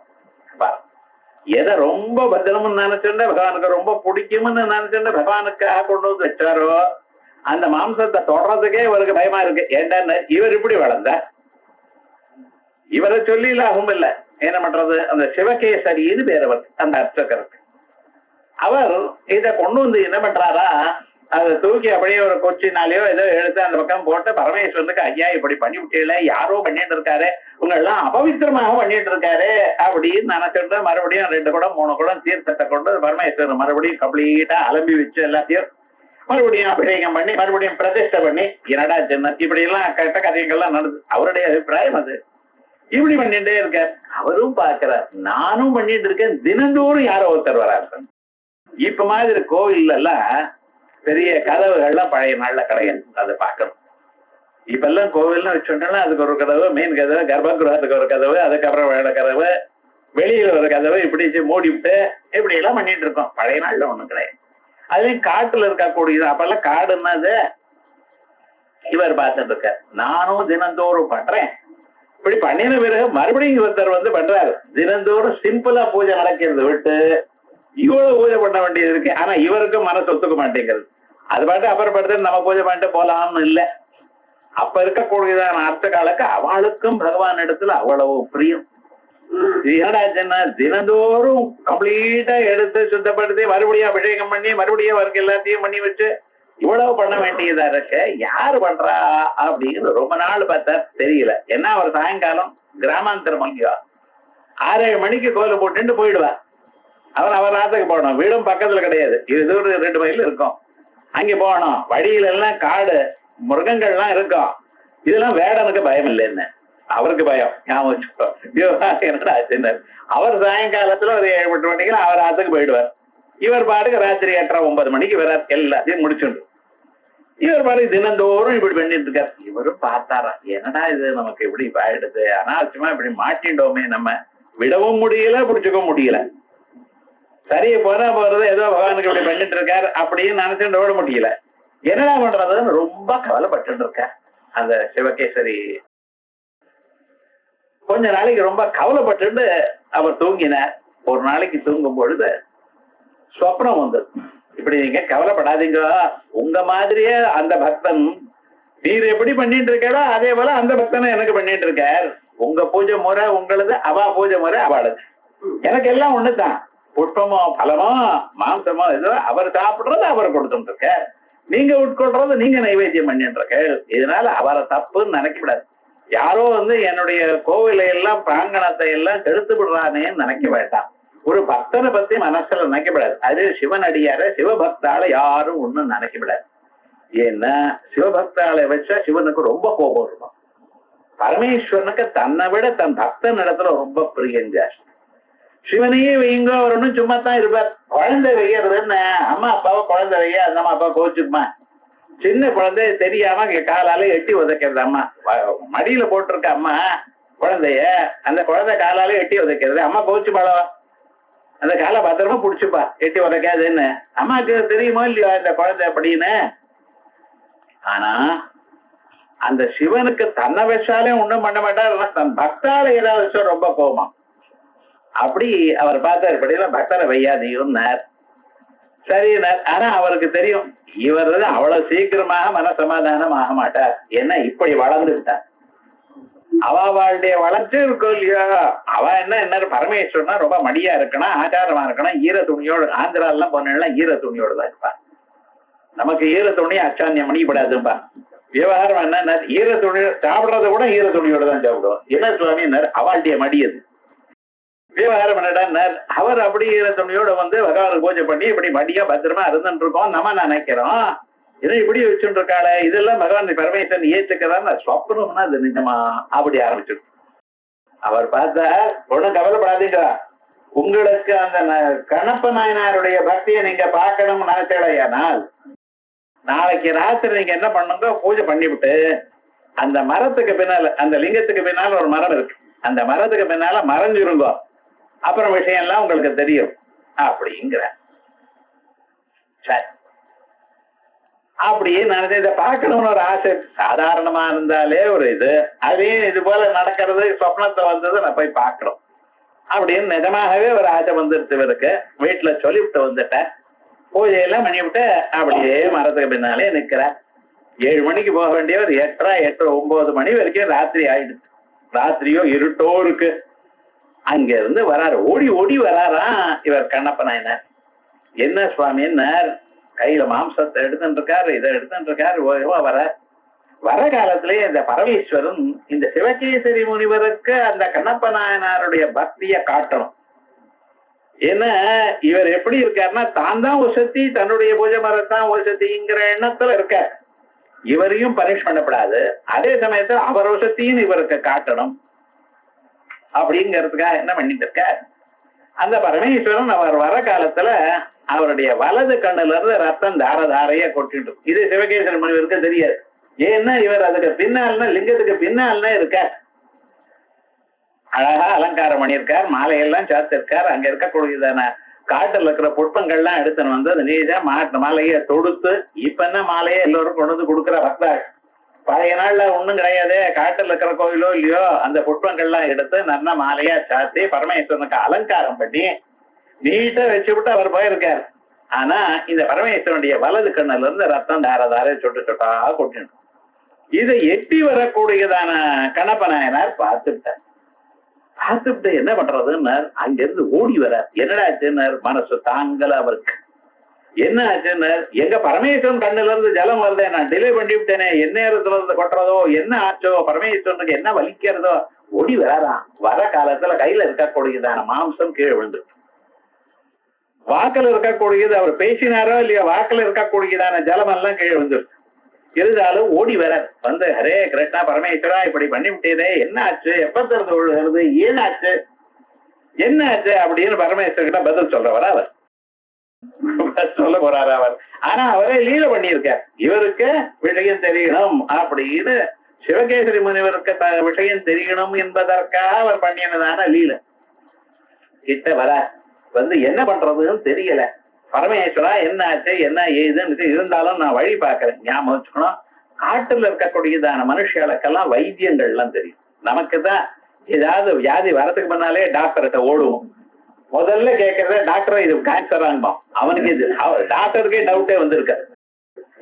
எதை ரொம்ப பத்திரம்னு நினைச்சுட்டு பகவானுக்கு ரொம்ப பிடிக்கும்னு நினைச்சுட்டு பகவானுக்காக கொண்டு வந்து வச்சாரோ அந்த மாம்சத்தை தொடர்றதுக்கே இவருக்கு பயமா இருக்கு. ஏன்டா இவர் இப்படி வளர்ந்த, இவரை சொல்லி லாபம் இல்லை. என்ன பண்றது, அந்த சிவகேசரின்னு பேர் அவர் அந்த அர்ச்சகருக்கு. அவர் இதை கொண்டு வந்து என்ன பண்றாரா, அதை தூக்கி அப்படியே ஒரு கொச்சினாலேயோ ஏதோ எடுத்து அந்த பக்கம் போட்டு பரமேஸ்வரனுக்கு ஐயா இப்படி பண்ணி விட்டீங்களே, யாரோ பண்ணிட்டு இருக்காரு, உங்க எல்லாம் அபவித்திரமாக பண்ணிட்டு இருக்காரு அப்படின்னு நினைச்சிட்டு மறுபடியும் 2 குடம் 3 குடம் தீர்த்தத்தை கொண்டு பரமேஸ்வரன் மறுபடியும் கம்ப்ளீட்டா அலம்பி வச்சு எல்லாத்தையும் மறுபடியும் அபிஷேகம் பண்ணி மறுபடியும் பிரதிஷ்டை பண்ணி என்னடா சின்ன இப்படி எல்லாம் கட்ட கதைகள்லாம் நடந்து அவருடைய அபிப்பிராயம் அது. இப்படி பண்ணிட்டே இருக்க அவரும் பாக்குறார், நானும் பண்ணிட்டு இருக்கேன், தினந்தோறும் யாரோ ஒருத்தர் வராரு. இப்ப மாதிரி கோவில் எல்லாம் பெரிய கதவுகள்லாம் பழைய நாள்ல கிடையாது, அதை பார்க்கணும். இப்ப எல்லாம் கோவில்னு வச்சுட்டோம்னா அதுக்கு ஒரு கதவு, மெயின் கதவு, கர்ப்பகிரகத்துக்கு ஒரு கதவு, அதுக்கப்புறம் வேலை கதவு, வெளியில ஒரு கதவு, இப்படி மூடி விட்டு இப்படி எல்லாம் பண்ணிட்டு இருக்கோம். பழைய நாள்ல ஒண்ணும் கிடையாது. அதுலயும் காட்டுல இருக்கக்கூடியது, அப்பெல்லாம் காடுன்னது இவர் பார்த்துட்டு இருக்க. நானும் தினந்தோறும் பண்றேன். இப்படி பண்ணின பிறகு மறுபடியும் ஒருத்தர் வந்து பண்றாரு. தினந்தோறும் சிம்பிளா பூஜை நடக்கிறது விட்டு இவ்வளவு பூஜை பண்ண வேண்டியது இருக்கு. ஆனா இவருக்கும் மனசு ஒத்துக்க மாட்டேங்கிறது. அது பாட்டு அப்புறப்படுத்த நம்ம பூஜை பண்ணிட்டு போலாம்னு இல்லை. அப்ப இருக்கக்கூடியதான அர்த்த காலக்கு அவளுக்கும் பகவான் இடத்துல அவ்வளவு பிரியம். என்னடாச்சுன்னா தினந்தோறும் கம்ப்ளீட்டா எடுத்து சுத்தப்படுத்தி மறுபடியும் அபிஷேகம் பண்ணி மறுபடியும் அவருக்கு எல்லாத்தையும் பண்ணி வச்சு இவ்வளவு பண்ண வேண்டியதா இருக்க, யாரு பண்றா அப்படின்னு ரொம்ப நாள் பார்த்தா தெரியல. ஏன்னா அவர் சாயங்காலம் கிராமாந்தரம் அங்கேயா 6-7 மணிக்கு கோயில் போட்டுட்டு போயிடுவார். அவர் ராத்துக்கு போகணும். வீடும் பக்கத்துல கிடையாது, இது ஒரு 2 மைல் இருக்கும். அங்கே போகணும். வழியில எல்லாம் காடு மிருகங்கள்லாம் இருக்கும். இதெல்லாம் வேடனுக்கு பயம் இல்லைன்னு அவருக்கு பயம். என்னடா அவர் சாயங்காலத்துல ஒரு 7-8 மணிக்கு அவர் ராத்துக்கு போயிடுவார். இவர் பாட்டுக்கு ராத்திரி 8-9 மணிக்கு வரார், எல்லாத்தையும் முடிச்சுண்டு. இவர் பாட்டுக்கு தினந்தோறும் இப்படி பண்ணிட்டு இருக்கார். இவரும் பார்த்தாரா, என்னடா இது நமக்கு இப்படி ஆயிடுது, அனாவசியமா இப்படி மாட்டிண்டோமே, நம்ம விடவும் முடியல பிடிச்சுக்க முடியல. சரி போறது ஏதோ பகவானுக்கு இப்படி பண்ணிட்டு இருக்காரு அப்படின்னு நினைச்சுட்டு ஓட முடியல. என்னடா பண்றதுன்னு ரொம்ப கவலைப்பட்டு இருக்கார் அந்த சிவகேசரி. கொஞ்ச நாளைக்கு ரொம்ப கவலைப்பட்டு அவர் தூங்கினார். ஒரு நாளைக்கு தூங்கும் பொழுது சொப்னம் வந்தது. இப்படி நீங்க கவலைப்படாதீங்க, உங்க மாதிரியே அந்த பக்தன் நீர் எப்படி பண்ணிட்டு இருக்காரோ அதே போல அந்த பக்தனை எனக்கு பண்ணிட்டு இருக்கார். உங்க பூஜை முறை உங்களது, அவா பூஜை முறை அவளது. எனக்கு எல்லாம் ஒண்ணுதான். புஷ்பமோ பலமோ மாம்சமோ ஏதோ அவர் சாப்பிடுறது அவர் கொடுத்துட்டு இருக்க, நீங்க உட்கொள்றது நீங்க நைவேத்தியம் பண்ணிட்டு இருக்க. இதனால அவரை தப்புன்னு நினைக்கப்படாது. யாரோ என்னுடைய கோவிலை எல்லாம் பிராங்கணத்தை எல்லாம் கெடுத்து விடுறானேன்னு நினைக்க வேண்டாம். ஒரு பக்தனை பத்தி மனசுல நினைக்கப்படாது. அது சிவனடியார சிவபக்தால யாரும் ஒண்ணும் நினைக்கப்படாது. ஏன்னா சிவபக்தால வச்சா சிவனுக்கு ரொம்ப கோபம் இருக்கும். பரமேஸ்வரனுக்கு தன்னை விட தன் பக்தன் இடத்துல ரொம்ப பிரியம் ஜாஸ்தி. சிவனையே வைங்க, அவர் ஒன்னும் சும்மா தான் இருப்பார். குழந்தை வைக்கிறதுன்னு அம்மா அப்பாவை குழந்தை வைய, அந்த அம்மா அப்பா கோச்சுக்குமா. சின்ன குழந்தை தெரியாம காலால எட்டி உதைக்கிறது. அம்மா மடியில போட்டிருக்க அம்மா குழந்தைய, அந்த குழந்தை காலால எட்டி உதைக்கிறது. அம்மா கோச்சு பாடவா, அந்த காலை பத்திரமா புடிச்சுப்பா, எட்டி உதைக்காதுன்னு. அம்மாவுக்கு தெரியுமோ இல்லையோ இந்த குழந்தை அப்படின்னு. ஆனா அந்த சிவனுக்கு தன்னை வச்சாலே ஒண்ணும் பண்ண மாட்டார், தன் பக்தால ஏதாவது வச்சா ரொம்ப கோபமா. அப்படி அவர் பார்த்தார், இப்படியெல்லாம் பக்தரை வையாதீங்கன்னார். சரினார். ஆனா அவருக்கு தெரியும் இவர் அவ்வளவு சீக்கிரமாக மனசமாதானம் ஆக மாட்டார். ஏன்னா இப்படி வளர்ந்துட்டார். அவளுடைய வளர்ச்சி இருக்கும் இல்லையா. அவ என்ன பரமேஸ்வரனா ரொம்ப மடியா இருக்கணும், ஆச்சாரமா இருக்கணும், ஈர துணியோடு. ஆந்திராலாம் போனெல்லாம் ஈர துணியோடு தான் இருப்பா. நமக்கு ஈர துணி அச்சான்யம் பண்ணிப்படாதுப்பா. விவகாரம் என்ன, ஈர துணி சாப்பிடுறத கூட ஈர துணியோட தான் சாப்பிடுவோம். என்ன சுவாமி அவளுடைய மடியது. விவகாரம் என்னடா, அவர் அப்படி ஈர துணியோட பகவானுக்கு பூஜை பண்ணி இப்படி மடியா பத்திரமா இருந்துட்டு இருக்கோம். நம்ம நினைக்கிறோம் இதை இப்படி வச்சுட்டு இருக்காள, இதெல்லாம் பகவான் பரமேஸ்வரன் ஏத்துக்கதான் சொப்பனம்னா அது நிஜமா அப்படி ஆரம்பிச்சிடும். அவர் பார்த்தா ஒண்ணும் கவலைப்படாதீங்க, உங்களுக்கு அந்த கணப்ப நாயனாருடைய பக்தியை நீங்க பார்க்கணும்னு நினைச்சடையானால் நாளைக்கு ராத்திரி நீங்க என்ன பண்ணுங்க, பூஜை பண்ணிவிட்டு அந்த மரத்துக்கு பின்னால, அந்த லிங்கத்துக்கு பின்னால ஒரு மரம் இருக்கு, அந்த மரத்துக்கு பின்னால மறைஞ்சிருங்க, அப்புறம் விஷயம் எல்லாம் உங்களுக்கு தெரியும் அப்படிங்கிற. சரி, அப்படியே நினைச்சு இதை பார்க்கணும்னு ஒரு ஆசை சாதாரணமா இருந்தாலே ஒரு இது, அதையும் இது போல நடக்கிறது சொப்னத்தை வந்தது நான் போய் பார்க்கணும் அப்படின்னு நிஜமாகவே ஒரு ஆசை வந்துருச்சு இவருக்கு. வீட்டுல சொல்லிவிட்டு வந்துட்டேன், பூஜையெல்லாம் பண்ணிவிட்டு அப்படியே மரத்துக்கு பின்னாலே நிக்கிறேன். 7 மணிக்கு போக வேண்டியவர் 8:30, 9 மணி வரைக்கும் ராத்திரி ஆயிடுச்சு. ராத்திரியோ இருட்டோ இருக்கு. அங்க இருந்து வராரு, ஓடி ஓடி வராராம் இவர் கண்ணப்ப நாயனார். என்ன சுவாமின்னார், கையில மாம்சத்தை எடுத்துட்டு இருக்காரு, இதை எடுத்துட்டு இருக்காரு. வர காலத்திலேயே இந்த பரமேஸ்வரன் இந்த சிவகேசரி முனிவருக்கு அந்த கண்ணப்ப நாயனாருடைய பக்திய காட்டணும். ஏன்னா இவர் எப்படி இருக்காருன்னா தான் தான் உசத்தி, தன்னுடைய பூஜை மரத்தான் உசத்திங்கிற எண்ணத்துல இருக்கார். இவரையும் பனிஷ் பண்ணப்படாது, அதே சமயத்துல அவர் உசத்தியும் இவருக்கு காட்டணும் அப்படிங்கிறதுக்காக என்ன பண்ணிட்டு இருக்கார் அந்த பரமேஸ்வரன். அவர் வர காலத்துல அவருடைய வலது கண்ணுல இருந்து ரத்தம் தார தாரையா கொட்டிட்டு. இது சிவகேசரி முனிவருக்கு தெரியாது. ஏன்னா இவர் அதுக்கு பின்னால்னா லிங்கத்துக்கு பின்னால்னா இருக்கார். அழகா அலங்காரம் பண்ணியிருக்கார், மாலையெல்லாம் சாத்திருக்கார். அங்க இருக்கக்கூடியதான காட்டுல இருக்கிற புஷ்பங்கள்லாம் எடுத்துன்னு வந்து அது நீதான் மாலையை தொடுத்து, இப்ப என்ன மாலையை எல்லோரும் கொண்டு வந்து கொடுக்குற பக்தாள். பழைய நாள்ல ஒண்ணும் கிடையாது, காட்டுல இருக்கிற கோயிலோ இல்லையோ அந்த புஷ்பங்கள்லாம் எடுத்து நல்ல மாலையா சாத்தி பரமேஸ்வரனுக்கு அலங்காரம் பண்ணி நீட்டா வச்சு விட்டு அவர் போயிருக்கார். ஆனா இந்த பரமேஸ்வரனுடைய வலது கண்ணுல இருந்து ரத்தம் தார தார சொட்டு சொட்டா கொட்டிடும். இதை எட்டி வரக்கூடியதான கண்ணப்ப நாயனார் பார்த்துட்டார். பார்த்துட்டு என்ன பண்றதுன்னு அங்கிருந்து ஓடி வர. என்னடா ஆச்சுன்னு மனசு தாங்கல அவருக்கு. என்ன ஆச்சுன்னு, எங்க பரமேஸ்வரன் கண்ணுல இருந்து ஜலம் வருதே, நான் டிலே பண்ணி விட்டேனே, என்ன நேரத்துல இருந்து கொட்டுறதோ, என்ன ஆச்சோ, பரமேஸ்வரனுக்கு என்ன வலிக்கிறதோ, ஓடி வரான். வர காலத்துல கையில இருக்கக்கூடியதான மாம்சம் கீழே விழுந்து, வாக்கில் இருக்கக்கூடியது அவர் பேசினாரோ இல்லையா, வாக்கில் இருக்கக்கூடியதான ஜலம் எல்லாம் கீழே விழுந்து. இருந்தாலும் ஓடி வர வந்து, ஹரே கிருஷ்ணா பரமேஸ்வரா இப்படி பண்ணி விட்டதே, என்ன ஆச்சு, எப்ப திறந்து விழுகிறது, ஏனாச்சு என்ன ஆச்சு அப்படின்னு பரமேஸ்வரர்கிட்ட பதில் சொல்றவரா அவர் சொல்ல போறாரு அவர். ஆனா அவரே லீல பண்ணியிருக்கார். இவருக்கு விஷயம் தெரியணும் அப்படின்னு, சிவகேசரி முனிவருக்கு விஷயம் தெரியணும் என்பதற்காக அவர் பண்ணினதான லீல. கிட்ட வர வந்து என்ன பண்றதுன்னு தெரியல. பரமேஸ்வரா என்ன ஆச்சு என்ன ஏதுன்னு இருந்தாலும் நான் வழி பார்க்கிறேன். ஞாபகம் வச்சுக்கணும், காட்டுல இருக்கக்கூடியதான மனுஷர்களுக்கெல்லாம் வைத்தியங்கள்லாம் தெரியும். நமக்கு தான் ஏதாவது வியாதி வரதுக்கு முன்னாலே டாக்டர்கிட்ட ஓடுவோம். முதல்ல கேட்கறத டாக்டர் இது கேன்சர் ஆகுமா, அவனுக்கு இது டாக்டருக்கே டவுட்டே வந்திருக்க.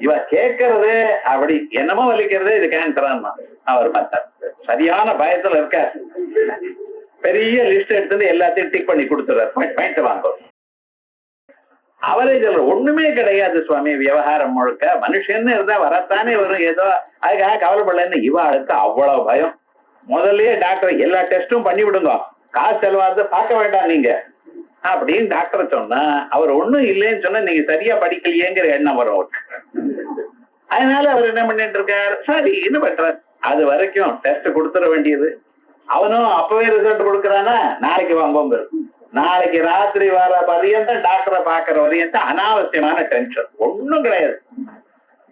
இவ கேட்கறது அப்படி என்னமோ வலிக்கிறது, இது கேன்சர் ஆகுமா. அவர் பார்த்தார், சரியான பயத்துல இருக்கார். பெரிய லிஸ்ட் எடுத்து எல்லாத்தையும் டிக் பண்ணி கொடுத்துறாரு, பாயிண்ட் வாங்க. அவரே சொல்ற, ஒண்ணுமே கிடையாது சுவாமி, விவகாரம் முழுக்க மனுஷன்னு இருந்தா வரத்தானே வரும், ஏதோ அதுக்காக கவலைப்படலன்னு. இவாளுக்கு அவ்வளவு பயம். முதல்லயே டாக்டர் எல்லா டெஸ்டும் பண்ணி விடுங்க, காசு செலவாது பார்க்க வேண்டாம் நீங்க அப்படின்னு டாக்டர் சொன்னா, அவர் ஒண்ணும் இல்லைன்னு சொன்னா நீங்க சரியா படிக்கலையேங்கிற எண்ணம் வரும் அவருக்கு. அதனால அவர் என்ன பண்ணிட்டு இருக்காரு, சரி என்ன பண்றாரு, அது வரைக்கும் டெஸ்ட் கொடுத்துட வேண்டியது. அவனும் அப்பவே ரிசல்ட் கொடுக்கறானா, நாளைக்கு வாங்குவோங்க, நாளைக்கு ராத்திரி வர பரியந்தம் டாக்டரை பாக்குற வரையும் அனாவசியமான டென்ஷன் ஒண்ணும் கிடையாது.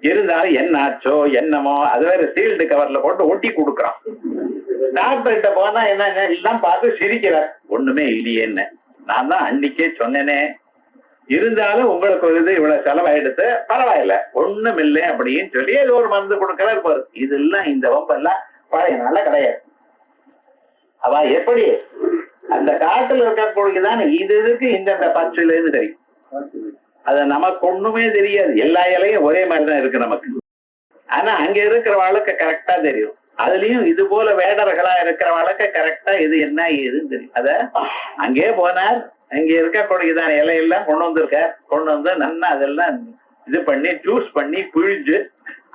இருந்தாலும் என்ன ஆச்சோ என்னமோ அது வேற சீல்டு கவர்ல போட்டு ஒட்டி கொடுக்குறான். டாக்டர் கிட்ட போனா என்ன எல்லாம் பார்த்து சிரிக்கிறார், ஒண்ணுமே இல்லையேன்னு. நான் தான் அன்னைக்கே சொன்னேனே, இருந்தாலும் உங்களுக்கு ஒரு இது இவ்வளவு செலவாயிடுத்து, பரவாயில்ல ஒண்ணும் இல்லை அப்படின்னு சொல்லி ஏதோ ஒரு மருந்து கொடுக்கறாரு பாரு. இதெல்லாம் இந்த வம்பெல்லாம் பழைய நாள கிடையாது. அவ எப்படி அந்த காட்டுல இருக்கக்கூடியதான இது இருக்கு, இந்த பச்சுல இருந்து தெரியும். அது நமக்கு ஒண்ணுமே தெரியாது, எல்லா இலையும் ஒரே மாதிரிதான் இருக்கு நமக்கு. ஆனா அங்க இருக்கிறவாளுக்கு கரெக்டா தெரியும். அதுலயும் இது போல வேடர்களா இருக்கிறவாளுக்கு கரெக்டா இது என்ன ஏதுன்னு தெரியும். அத அங்கே போனார், அங்க இருக்கக்கூடியதான இலையெல்லாம் கொண்டு வந்திருக்கார். கொண்டு வந்து நல்லா அதெல்லாம் இது பண்ணி ஜூஸ் பண்ணி பிழிஞ்சு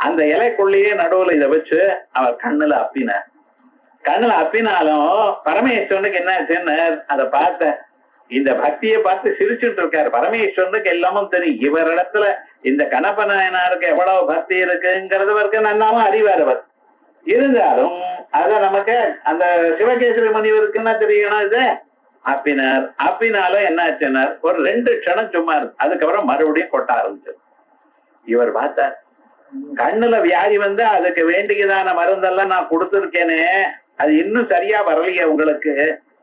அந்த இலைக்குள்ளேயே நடுவுல இதை வச்சு அவர் கண்ணுல அப்பினார். கண்ணுல அப்பினாலும் பரமேஸ்வரனுக்கு என்ன ஆச்சுன்னு அதை பார்த்த இந்த பக்தியை பார்த்து சிரிச்சுட்டு இருக்காரு. பரமேஸ்வரனுக்கு எல்லாமும் தெரியும். இவரிடத்துல இந்த கண்ணப்ப நாயனாருக்கு எவ்வளவு பக்தி இருக்குங்கிறது வரைக்கும் நன்னாம அறிவார் அவர். இருந்தாலும் அத நமக்கு அந்த சிவகேசரி முனிவருக்குன்னா தெரியணும். இது அப்பினார். அப்பினாலும் என்ன ஆச்சுன்னார், ஒரு 2 க்ஷணம் சும்மா இருக்கு. அதுக்கப்புறம் மறுபடியும் கொட்ட ஆரம்பிச்சு. இவர் பார்த்தார், கண்ணுல வியாதி வந்து அதுக்கு வேண்டியதான மருந்தெல்லாம் நான் கொடுத்துருக்கேனே, அது இன்னும் சரியா வரலையே, உங்களுக்கு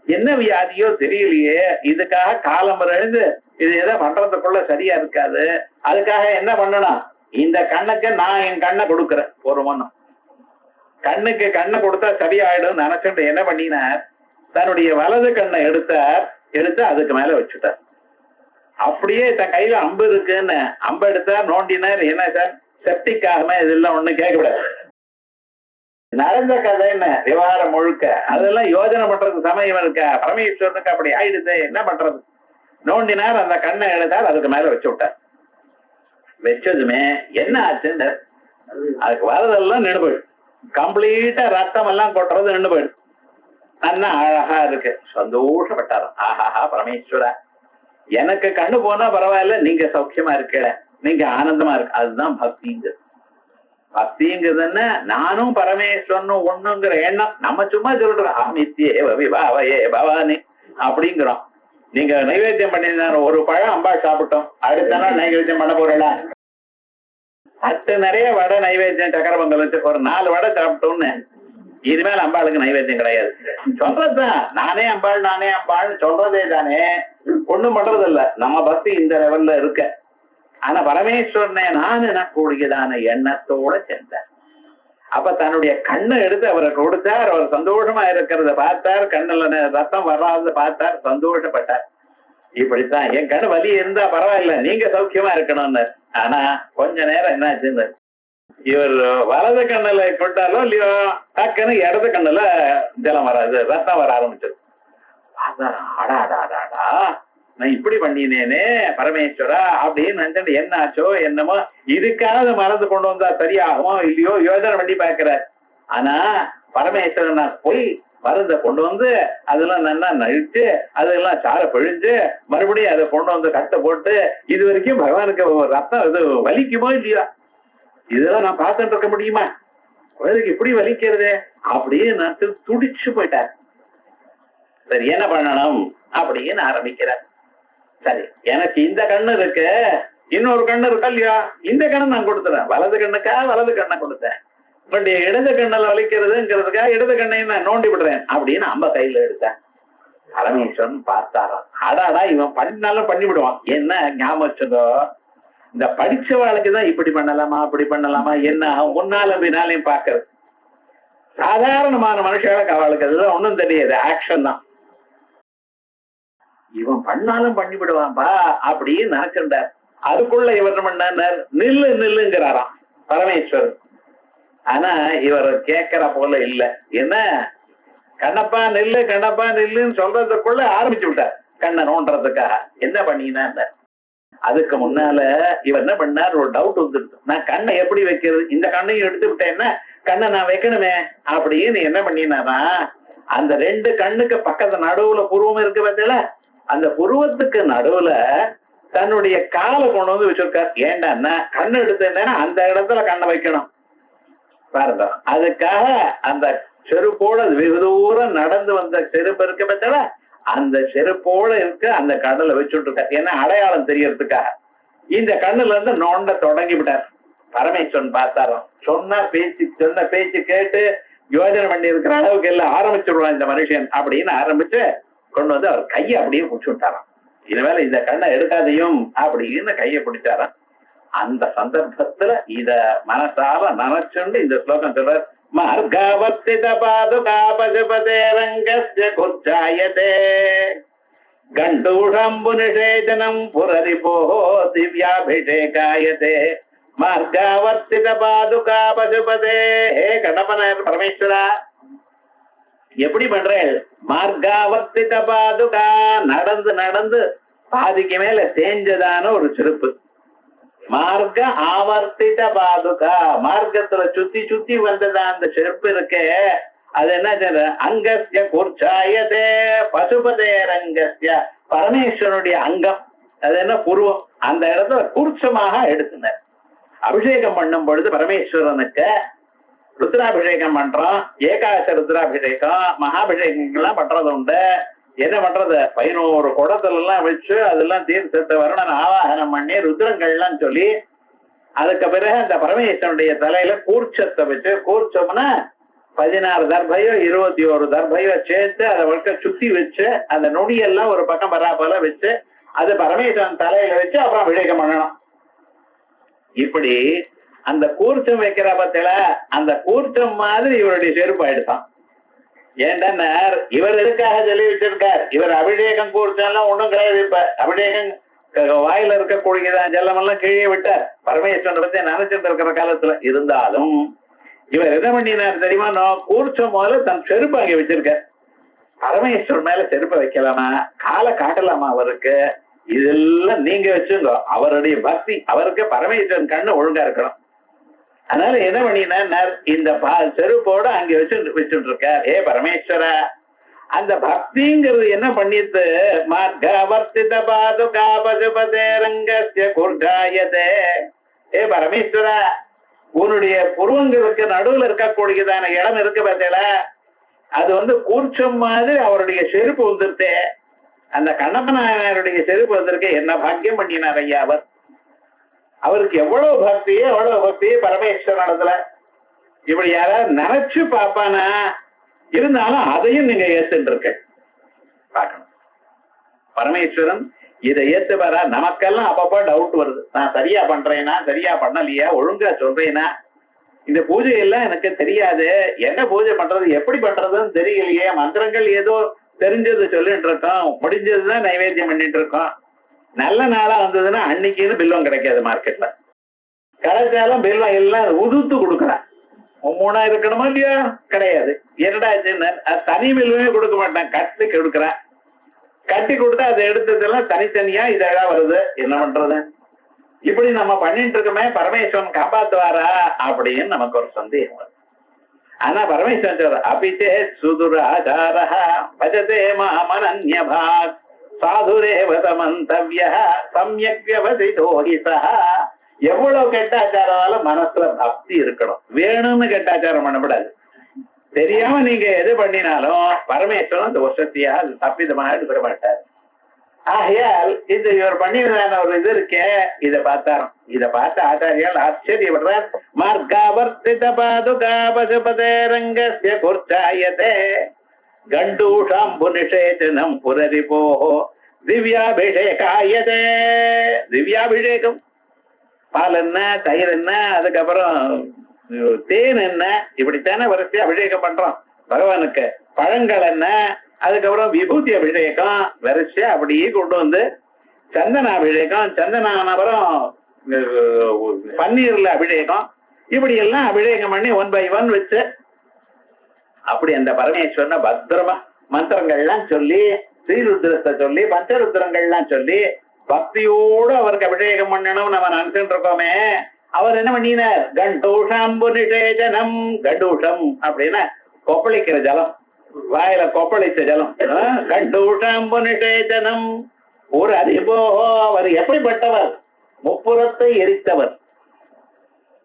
என்ன வியாதியோ தெரியலையே, இதுக்காக காலம் எழுந்து இது எதை பண்றதுக்குள்ள சரியா இருக்காது. அதுக்காக என்ன பண்ணணும், இந்த கண்ணுக்கு நான் என் கண்ணை கொடுக்குறேன். ஒரு மண்ணும் கண்ணுக்கு கண்ணை கொடுத்தா சரியாயிடும் நினைச்சுட்டு என்ன பண்ணினார், தன்னுடைய வலது கண்ணை எடுத்து அதுக்கு மேல வச்சுட்டார். அப்படியே தன் கையில அம்பு இருக்குன்னு அம்பு எடுத்தார், நோண்டினார். என்ன சார் செப்டிக் ஆகுமே, இதெல்லாம் ஒண்ணு கேட்கக்கூடாது. நடந்த கதை என்ன விவகாரம் முழுக்க அதெல்லாம் யோஜனை பண்றது சமயம் இருக்க. பரமேஸ்வரனுக்கு அப்படி ஆயிடுது, என்ன பண்றது. நோண்டினார், அந்த கண்ணை எடுத்தார், அதுக்கு மேல வச்சு விட்டார். வச்சதுமே என்ன ஆச்சுன்னு அதுக்கு வரதெல்லாம் நின்று போயிடு, கம்ப்ளீட்டா ரத்தம் எல்லாம் கொட்டுறது நின்று போயிடு. நல்லா அழகா இருக்கு, சந்தோஷப்பட்டாரு. ஆஹாஹா பரமேஸ்வரா, எனக்கு கண்ணு போனா பரவாயில்ல, நீங்க சௌக்கியமா இருக்கல, நீங்க ஆனந்தமா இருக்கு. அதுதான் பக்திங்கிறது. பக்திங்கிறதுன்னா நானும் பரமேஸ்வரனும் ஒண்ணுங்கிற எண்ணம். நம்ம சும்மா சொல்றோம் அமித்யே விபாவையே பவானி அப்படிங்கிறோம். நீங்க நைவேத்தியம் பண்ணியிருந்தாரு ஒரு பழம் அம்பாள் சாப்பிட்டோம், அடுத்த நாள் நைவேத்தியம் பண்ண போறா, அட்டு நிறைய வடை நைவேத்தியம் சக்கர பொங்கல் வச்சு ஒரு 4 வடை சாப்பிட்டோம்னு இனிமேல் அம்பாளுக்கு நைவேத்தியம் கிடையாது. சொல்றதுதான் நானே அம்பாள் நானே அம்பாள் சொல்றதே தானே, ஒண்ணும் பண்றது இல்ல. நம்ம பக்தி இந்த லெவல்ல இருக்க. ஆனா பரமேஸ்வரனை நான் எனக்கூடியதான எண்ணத்தோட சென்றார். அப்ப தன்னுடைய கண்ணை எடுத்து அவரை கொடுத்தார். அவர் சந்தோஷமா இருக்கிறத பார்த்தார், கண்ணுல ரத்தம் வராத பார்த்தார், சந்தோஷப்பட்டார். இப்படித்தான் என் கண்ணு வலி இருந்தா பரவாயில்ல, நீங்க சௌக்கியமா இருக்கணும்னு. ஆனா கொஞ்ச நேரம் என்ன ஆச்சுன்னு, இவர் வலது கண்ணுல போட்டாலோ இல்லையோ டக்குன்னு இடது கண்ணுல ஜலம் வராது, ரத்தம் வர ஆரம்பிச்சது. அடாடாடாடா, நான் இப்படி பண்ணினேனே பரமேஸ்வரா அப்படின்னு நினைச்சு என்ன ஆச்சோ என்னமோ, இதுக்காக மறந்து கொண்டு வந்தா சரியாகுமோ இல்லையோ யோசனை பண்ணி பாக்குறார். ஆனா பரமேஸ்வரன் நான் போய் மருந்தை கொண்டு வந்து அதெல்லாம் நல்லா நழிச்சு அதெல்லாம் சாரை பிழிஞ்சு மறுபடியும் அதை கொண்டு வந்து கட்டை போட்டு, இது வரைக்கும் பகவானுக்கு ரத்தம் இது வலிக்குமோ இல்லையா, இதெல்லாம் நான் பார்த்துட்டு இருக்க முடியுமா, குழந்தைக்கு இப்படி வலிக்கிறது அப்படின்னு நினைச்சு துடிச்சு போயிட்டார். சரி என்ன பண்ணணும் அப்படின்னு ஆரம்பிக்கிறார். சரி எனக்கு இந்த கண்ணு இருக்கு, இன்னொரு கண்ணு இருக்கா இல்லையா, இந்த கண்ணு நான் கொடுத்துறேன். வலது கண்ணுக்கா வலது கண்ணை கொடுத்தேன், இடது கண்ணில் வலிக்கிறதுங்கிறதுக்கா இடது கண்ணையும் நான் நோண்டி விடுறேன் அப்படின்னு அம்ப கையில எடுத்தேன். பரமேஸ்வரன் பார்த்தாராம், அடாடா இவன் பண்ணினாலும் பண்ணி விடுவான். என்ன ஞாபகம் வச்சதோ, இந்த படிச்சவாளுக்குதான் இப்படி பண்ணலாமா அப்படி பண்ணலாமா என்ன முன்னாலும் பின்னாலையும் பாக்குறது. சாதாரணமான மனுஷர்களுக்கு அவளுக்கு அதெல்லாம் ஒண்ணும் தெரியாது, ஆக்ஷன் தான். இவன் பண்ணாலும் பண்ணிவிடுவான்பா அப்படின்னு நினைச்சிருந்தார். அதுக்குள்ள இவர் பண்ணார், நில்லு நில்லுங்கிறாராம் பரமேஸ்வரன். ஆனா இவர் கேட்கிற போல இல்ல. என்ன கண்ணப்பா நில்லு கண்ணப்பா நில்லுன்னு சொல்றதுக்குள்ள ஆரம்பிச்சு விட்டார் கண்ணை நோண்டுறதுக்காக. என்ன பண்ணினார், அதுக்கு முன்னால இவர் என்ன பண்ணார், ஒரு டவுட் வந்துருக்கு. நான் கண்ணை எப்படி வைக்கிறது, இந்த கண்ணையும் எடுத்து விட்டேன்னா கண்ணை நான் வைக்கணுமே அப்படின்னு என்ன பண்ணினாரா, அந்த 2 கண்ணுக்கு பக்கத்து நடுவுல புருவம் இருக்கு பார்த்தீங்களா, அந்த புருவத்துக்கு நடுவுல தன்னுடைய காலை கொண்டு வந்து வச்சிருக்கார். ஏண்டான்னா கண்ணு எடுத்தேன்னா அந்த இடத்துல கண்ணை வைக்கணும் பாருங்க. அதுக்காக அந்த செருப்போட வெகு தூரம் நடந்து வந்த செருப்பு இருக்க பார்த்தா அந்த செருப்போட இருக்க அந்த கடலை வச்சுட்டு இருக்கார். ஏன்னா அடையாளம் தெரியறதுக்காக இந்த கண்ணுல இருந்து நோண்ட தொடங்கி விட்டார். பரமேஸ்வரன் பார்த்தாராம், சொன்ன பேச்சு கேட்டு யோஜனை பண்ணி இருக்கிற அளவுக்கு எல்லாம் ஆரம்பிச்சுடுவான் இந்த மனுஷன் அப்படின்னு ஆரம்பிச்சு கொண்டு வந்து அவர் கையை அப்படியே பிடிச்சு விட்டாராம். இனிமேல இந்த கண்ணை எடுக்காதையும் அப்படின்னு கையை பிடிச்சாராம். அந்த சந்தர்ப்பத்துல இத மனசால நினைச்சுண்டு இந்த ஸ்லோகம் சொல்றார், மார்காவர்த்தித பாதுகா பசுபதே ரங்கஸ்ய குச்சாயதே கண்டூஷம்பு நிஷேதனம் புரரிபோ திவ்யாபிஷேகாயதே மார்காவர்த்தித பாதுகா பசுபதே. ஹே கண்ணப்பன பரமேஸ்வரா எப்படி பண்றேன், மார்காவர்த்தித பாதுகா நடந்து நடந்து பாதிக்கு மேல தேஞ்சதான ஒரு செருப்பு. மார்க்க ஆவர்த்தித பாதுகா மார்க்கத்துல சுத்தி சுத்தி வந்ததா அந்த செருப்பு இருக்கே, அது என்ன சொல்ற, அங்கஸ்ய குர்ச்சாயதே பசுபதே ரங்கஸ்ய பரமேஸ்வரனுடைய அங்கம், அது என்ன புருவம், அந்த இடத்துல கூர்ச்சமாக எடுத்துனர். அபிஷேகம் பண்ணும் பொழுது பரமேஸ்வரனுக்கு ருத்ராபிஷேகம் பண்றோம், ஏகாச ருத்ராபிஷேகம் மகாபிஷேகங்கள்லாம் பண்றது உண்டு. என்ன பண்றது, 11 குடத்துல எல்லாம் வச்சு அதெல்லாம் தீர்த்தத்தை வருணன் ஆவாகனம் பண்ணி ருத்ரங்கள்லாம் சொல்லி அதுக்கு பிறகு அந்த பரமேஸ்வரனுடைய தலையில கூர்ச்சத்தை வச்சு, கூர்ச்சம்னா 16 தர்பையோ 21 தர்பையோ சேர்த்து அதை வழக்க சுத்தி வச்சு அந்த நொடியெல்லாம் ஒரு பக்கம் வராப்போல வச்சு அது பரமேஸ்வரன் தலையில வச்சு அப்புறம் அபிஷேகம் பண்ணணும். இப்படி அந்த கூர்ச்சம் வைக்கிற பத்தில அந்த கூர்ச்சம் மாதிரி இவருடைய செருப்பு ஆயிடுதான். ஏன்டா இவர் எதுக்காக சொல்லி வச்சிருக்கார், இவர் அபிஷேகம் கூர்ச்சம் ஒண்ணும் கிடையாது. இப்ப அபிஷேகம் வாயில இருக்கக்கூடியதான் ஜலம் எல்லாம் கீழே விட்டார் பரமேஸ்வரன் பத்தி நினைச்சிட்டு இருக்கிற காலத்துல. இருந்தாலும் இவர் என்ன பண்ணினார் தெரியுமா, கூர்ச்சம் முதல்ல தன் செருப்பு அங்கே வச்சிருக்கார். பரமேஸ்வரன் மேல செருப்பை வைக்கலாமா, காலை காட்டலாமா அவருக்கு, இதெல்லாம் நீங்க வச்சுங்க. அவருடைய பக்தி, அவருக்கு பரமேஸ்வரன் கண்ணு ஒழுங்கா இருக்கணும். அதனால என்ன பண்ணினா இந்த செருப்போட அங்க வச்சுட்டு இருக்கார். ஏ பரமேஸ்வரா, அந்த பக்திங்கிறது என்ன பண்ணிட்டு மார்கவர்த்தித பாதுகா பசுபதே ரங்கஸ்ய குர்காயதே. ஏ பரமேஸ்வரா, உன்னுடைய புருவங்களுக்கு நடுவுல இருக்கக்கூடியதான இடம் இருக்கு பார்த்தீங்களா, அது கூர்ச்சம் மாதிரி அவருடைய செருப்பு வந்துருத்தே. அந்த கண்ணப்பனாருடைய செருப்பு வந்திருக்கு. என்ன பாக்கியம் பண்ணினார் ஐயா அவர். அவருக்கு எவ்வளவு பக்தியே பரமேஸ்வரத்துல. இப்படி யாராவது நினைச்சு பாப்பானா, இருந்தாலும் அதையும் நீங்க ஏத்துட்டு இருக்க பார்க்கணும். பரமேஸ்வரன் இதை ஏத்துவாரா? நமக்கெல்லாம் அப்பப்போ டவுட் வருது. நான் சரியா பண்றேனா, சரியா பண்ணலையா, ஒழுங்கா சொல்றேனா, இந்த பூஜை எல்லாம் எனக்கு தெரியாது, என்ன பூஜை பண்றது, எப்படி பண்றதுன்னு தெரியலையே, மந்திரங்கள் ஏதோ தெரிஞ்சது சொல்லிட்டு இருக்கோம், முடிஞ்சதுதான் நைவேத்தியம் பண்ணிட்டு இருக்கோம். நல்ல நாளா வந்ததுன்னா அன்னைக்குன்னு பில்லம் கிடைக்காது மார்க்கெட்ல. கிடைச்சாலும் பில்லம் எல்லாம் உதுத்து கொடுக்குறான். 3000 இருக்கணுமா இல்லையா? கிடையாது. என்னடா தனி பில்லுமே கொடுக்க மாட்டான், கட்டி கொடுக்குறான். கட்டி கொடுத்தா அதை எடுத்ததெல்லாம் தனித்தனியா இதெல்லாம் வருது. என்ன பண்றது? இப்படி நம்ம பண்ணிட்டு இருக்கோமே, பரமேஸ்வரன் காப்பாத்துவாரா அப்படின்னு நமக்கு ஒரு சந்தேகம் வருது. ஆனா பரமேஸ்வரன் சொல்ற அபிச்சே சுதுராச்சார பஜதே மாமனன்யபாக் சாதுரேவ சமந்தவ்ய சம்யக் வியவசிதோ ஹிதா. எவ்வளவு கெட்டாச்சாரம் மனசுல பக்தி இருக்கணும். வேணும்னு கெட்டாச்சாரம் பண்ணக்கூடாது. தெரியாம நீங்க எது பண்ணினாலும் பரமேஸ்வரன் அந்த வருஷத்தையா தப்பிதமாக எடுத்துக்க மாட்டார். ஆகையால் இது இவர் பண்ணினதான ஒரு இது இருக்கே, இதை பார்த்தாராம். இதை பார்த்த ஆச்சாரியால் ஆச்சரியப்படுறார். மார்காவர்த்தித பாதுகா பசுபதே ரங்கஸ்ய குர்ச்சாயதே கண்டூஷாம்பு நிஷேதனம் புரரிபோ திவ்யாபிஷேகாயதே. திவ்யாபிஷேகம், பால் என்ன, தயிர் என்ன, அதுக்கப்புறம் தேன் என்ன, இப்படித்தானே வரிசையா அபிஷேகம் பண்றோம் பகவானுக்கு. பழங்கள் என்ன, அதுக்கப்புறம் விபூதி அபிஷேகம், வரிசையா அப்படியே கொண்டு வந்து சந்தனாபிஷேகம், சந்தனான அப்புறம் பன்னீர்ல அபிஷேகம், இப்படி எல்லாம் அபிஷேகம் பண்ணி 1 by 1 வச்சு அப்படி அந்த பரமேஸ்வரனை பத்திரமா மந்திரங்கள்லாம் சொல்லி, ஸ்ரீருத்ரத்தை சொல்லி, பஞ்சருத்ரங்கள்லாம் சொல்லி பக்தியோடு அவருக்கு அபிஷேகம் பண்ணணும் நம்ம நினைச்சுட்டு இருக்கோமே. அவர் என்ன பண்ணினார்? கண்டூஷாம்பு நிஷேஜனம். கண்டூஷம் அப்படின்னா கொப்பளிக்கிற ஜலம், வாயில கொப்பளித்த ஜலம். கண்டூஷாம்பு நிஷேஜனம் ஒரு அறிவோ. அவர் எப்படிப்பட்டவர்? முப்புறத்தை எரித்தவர்.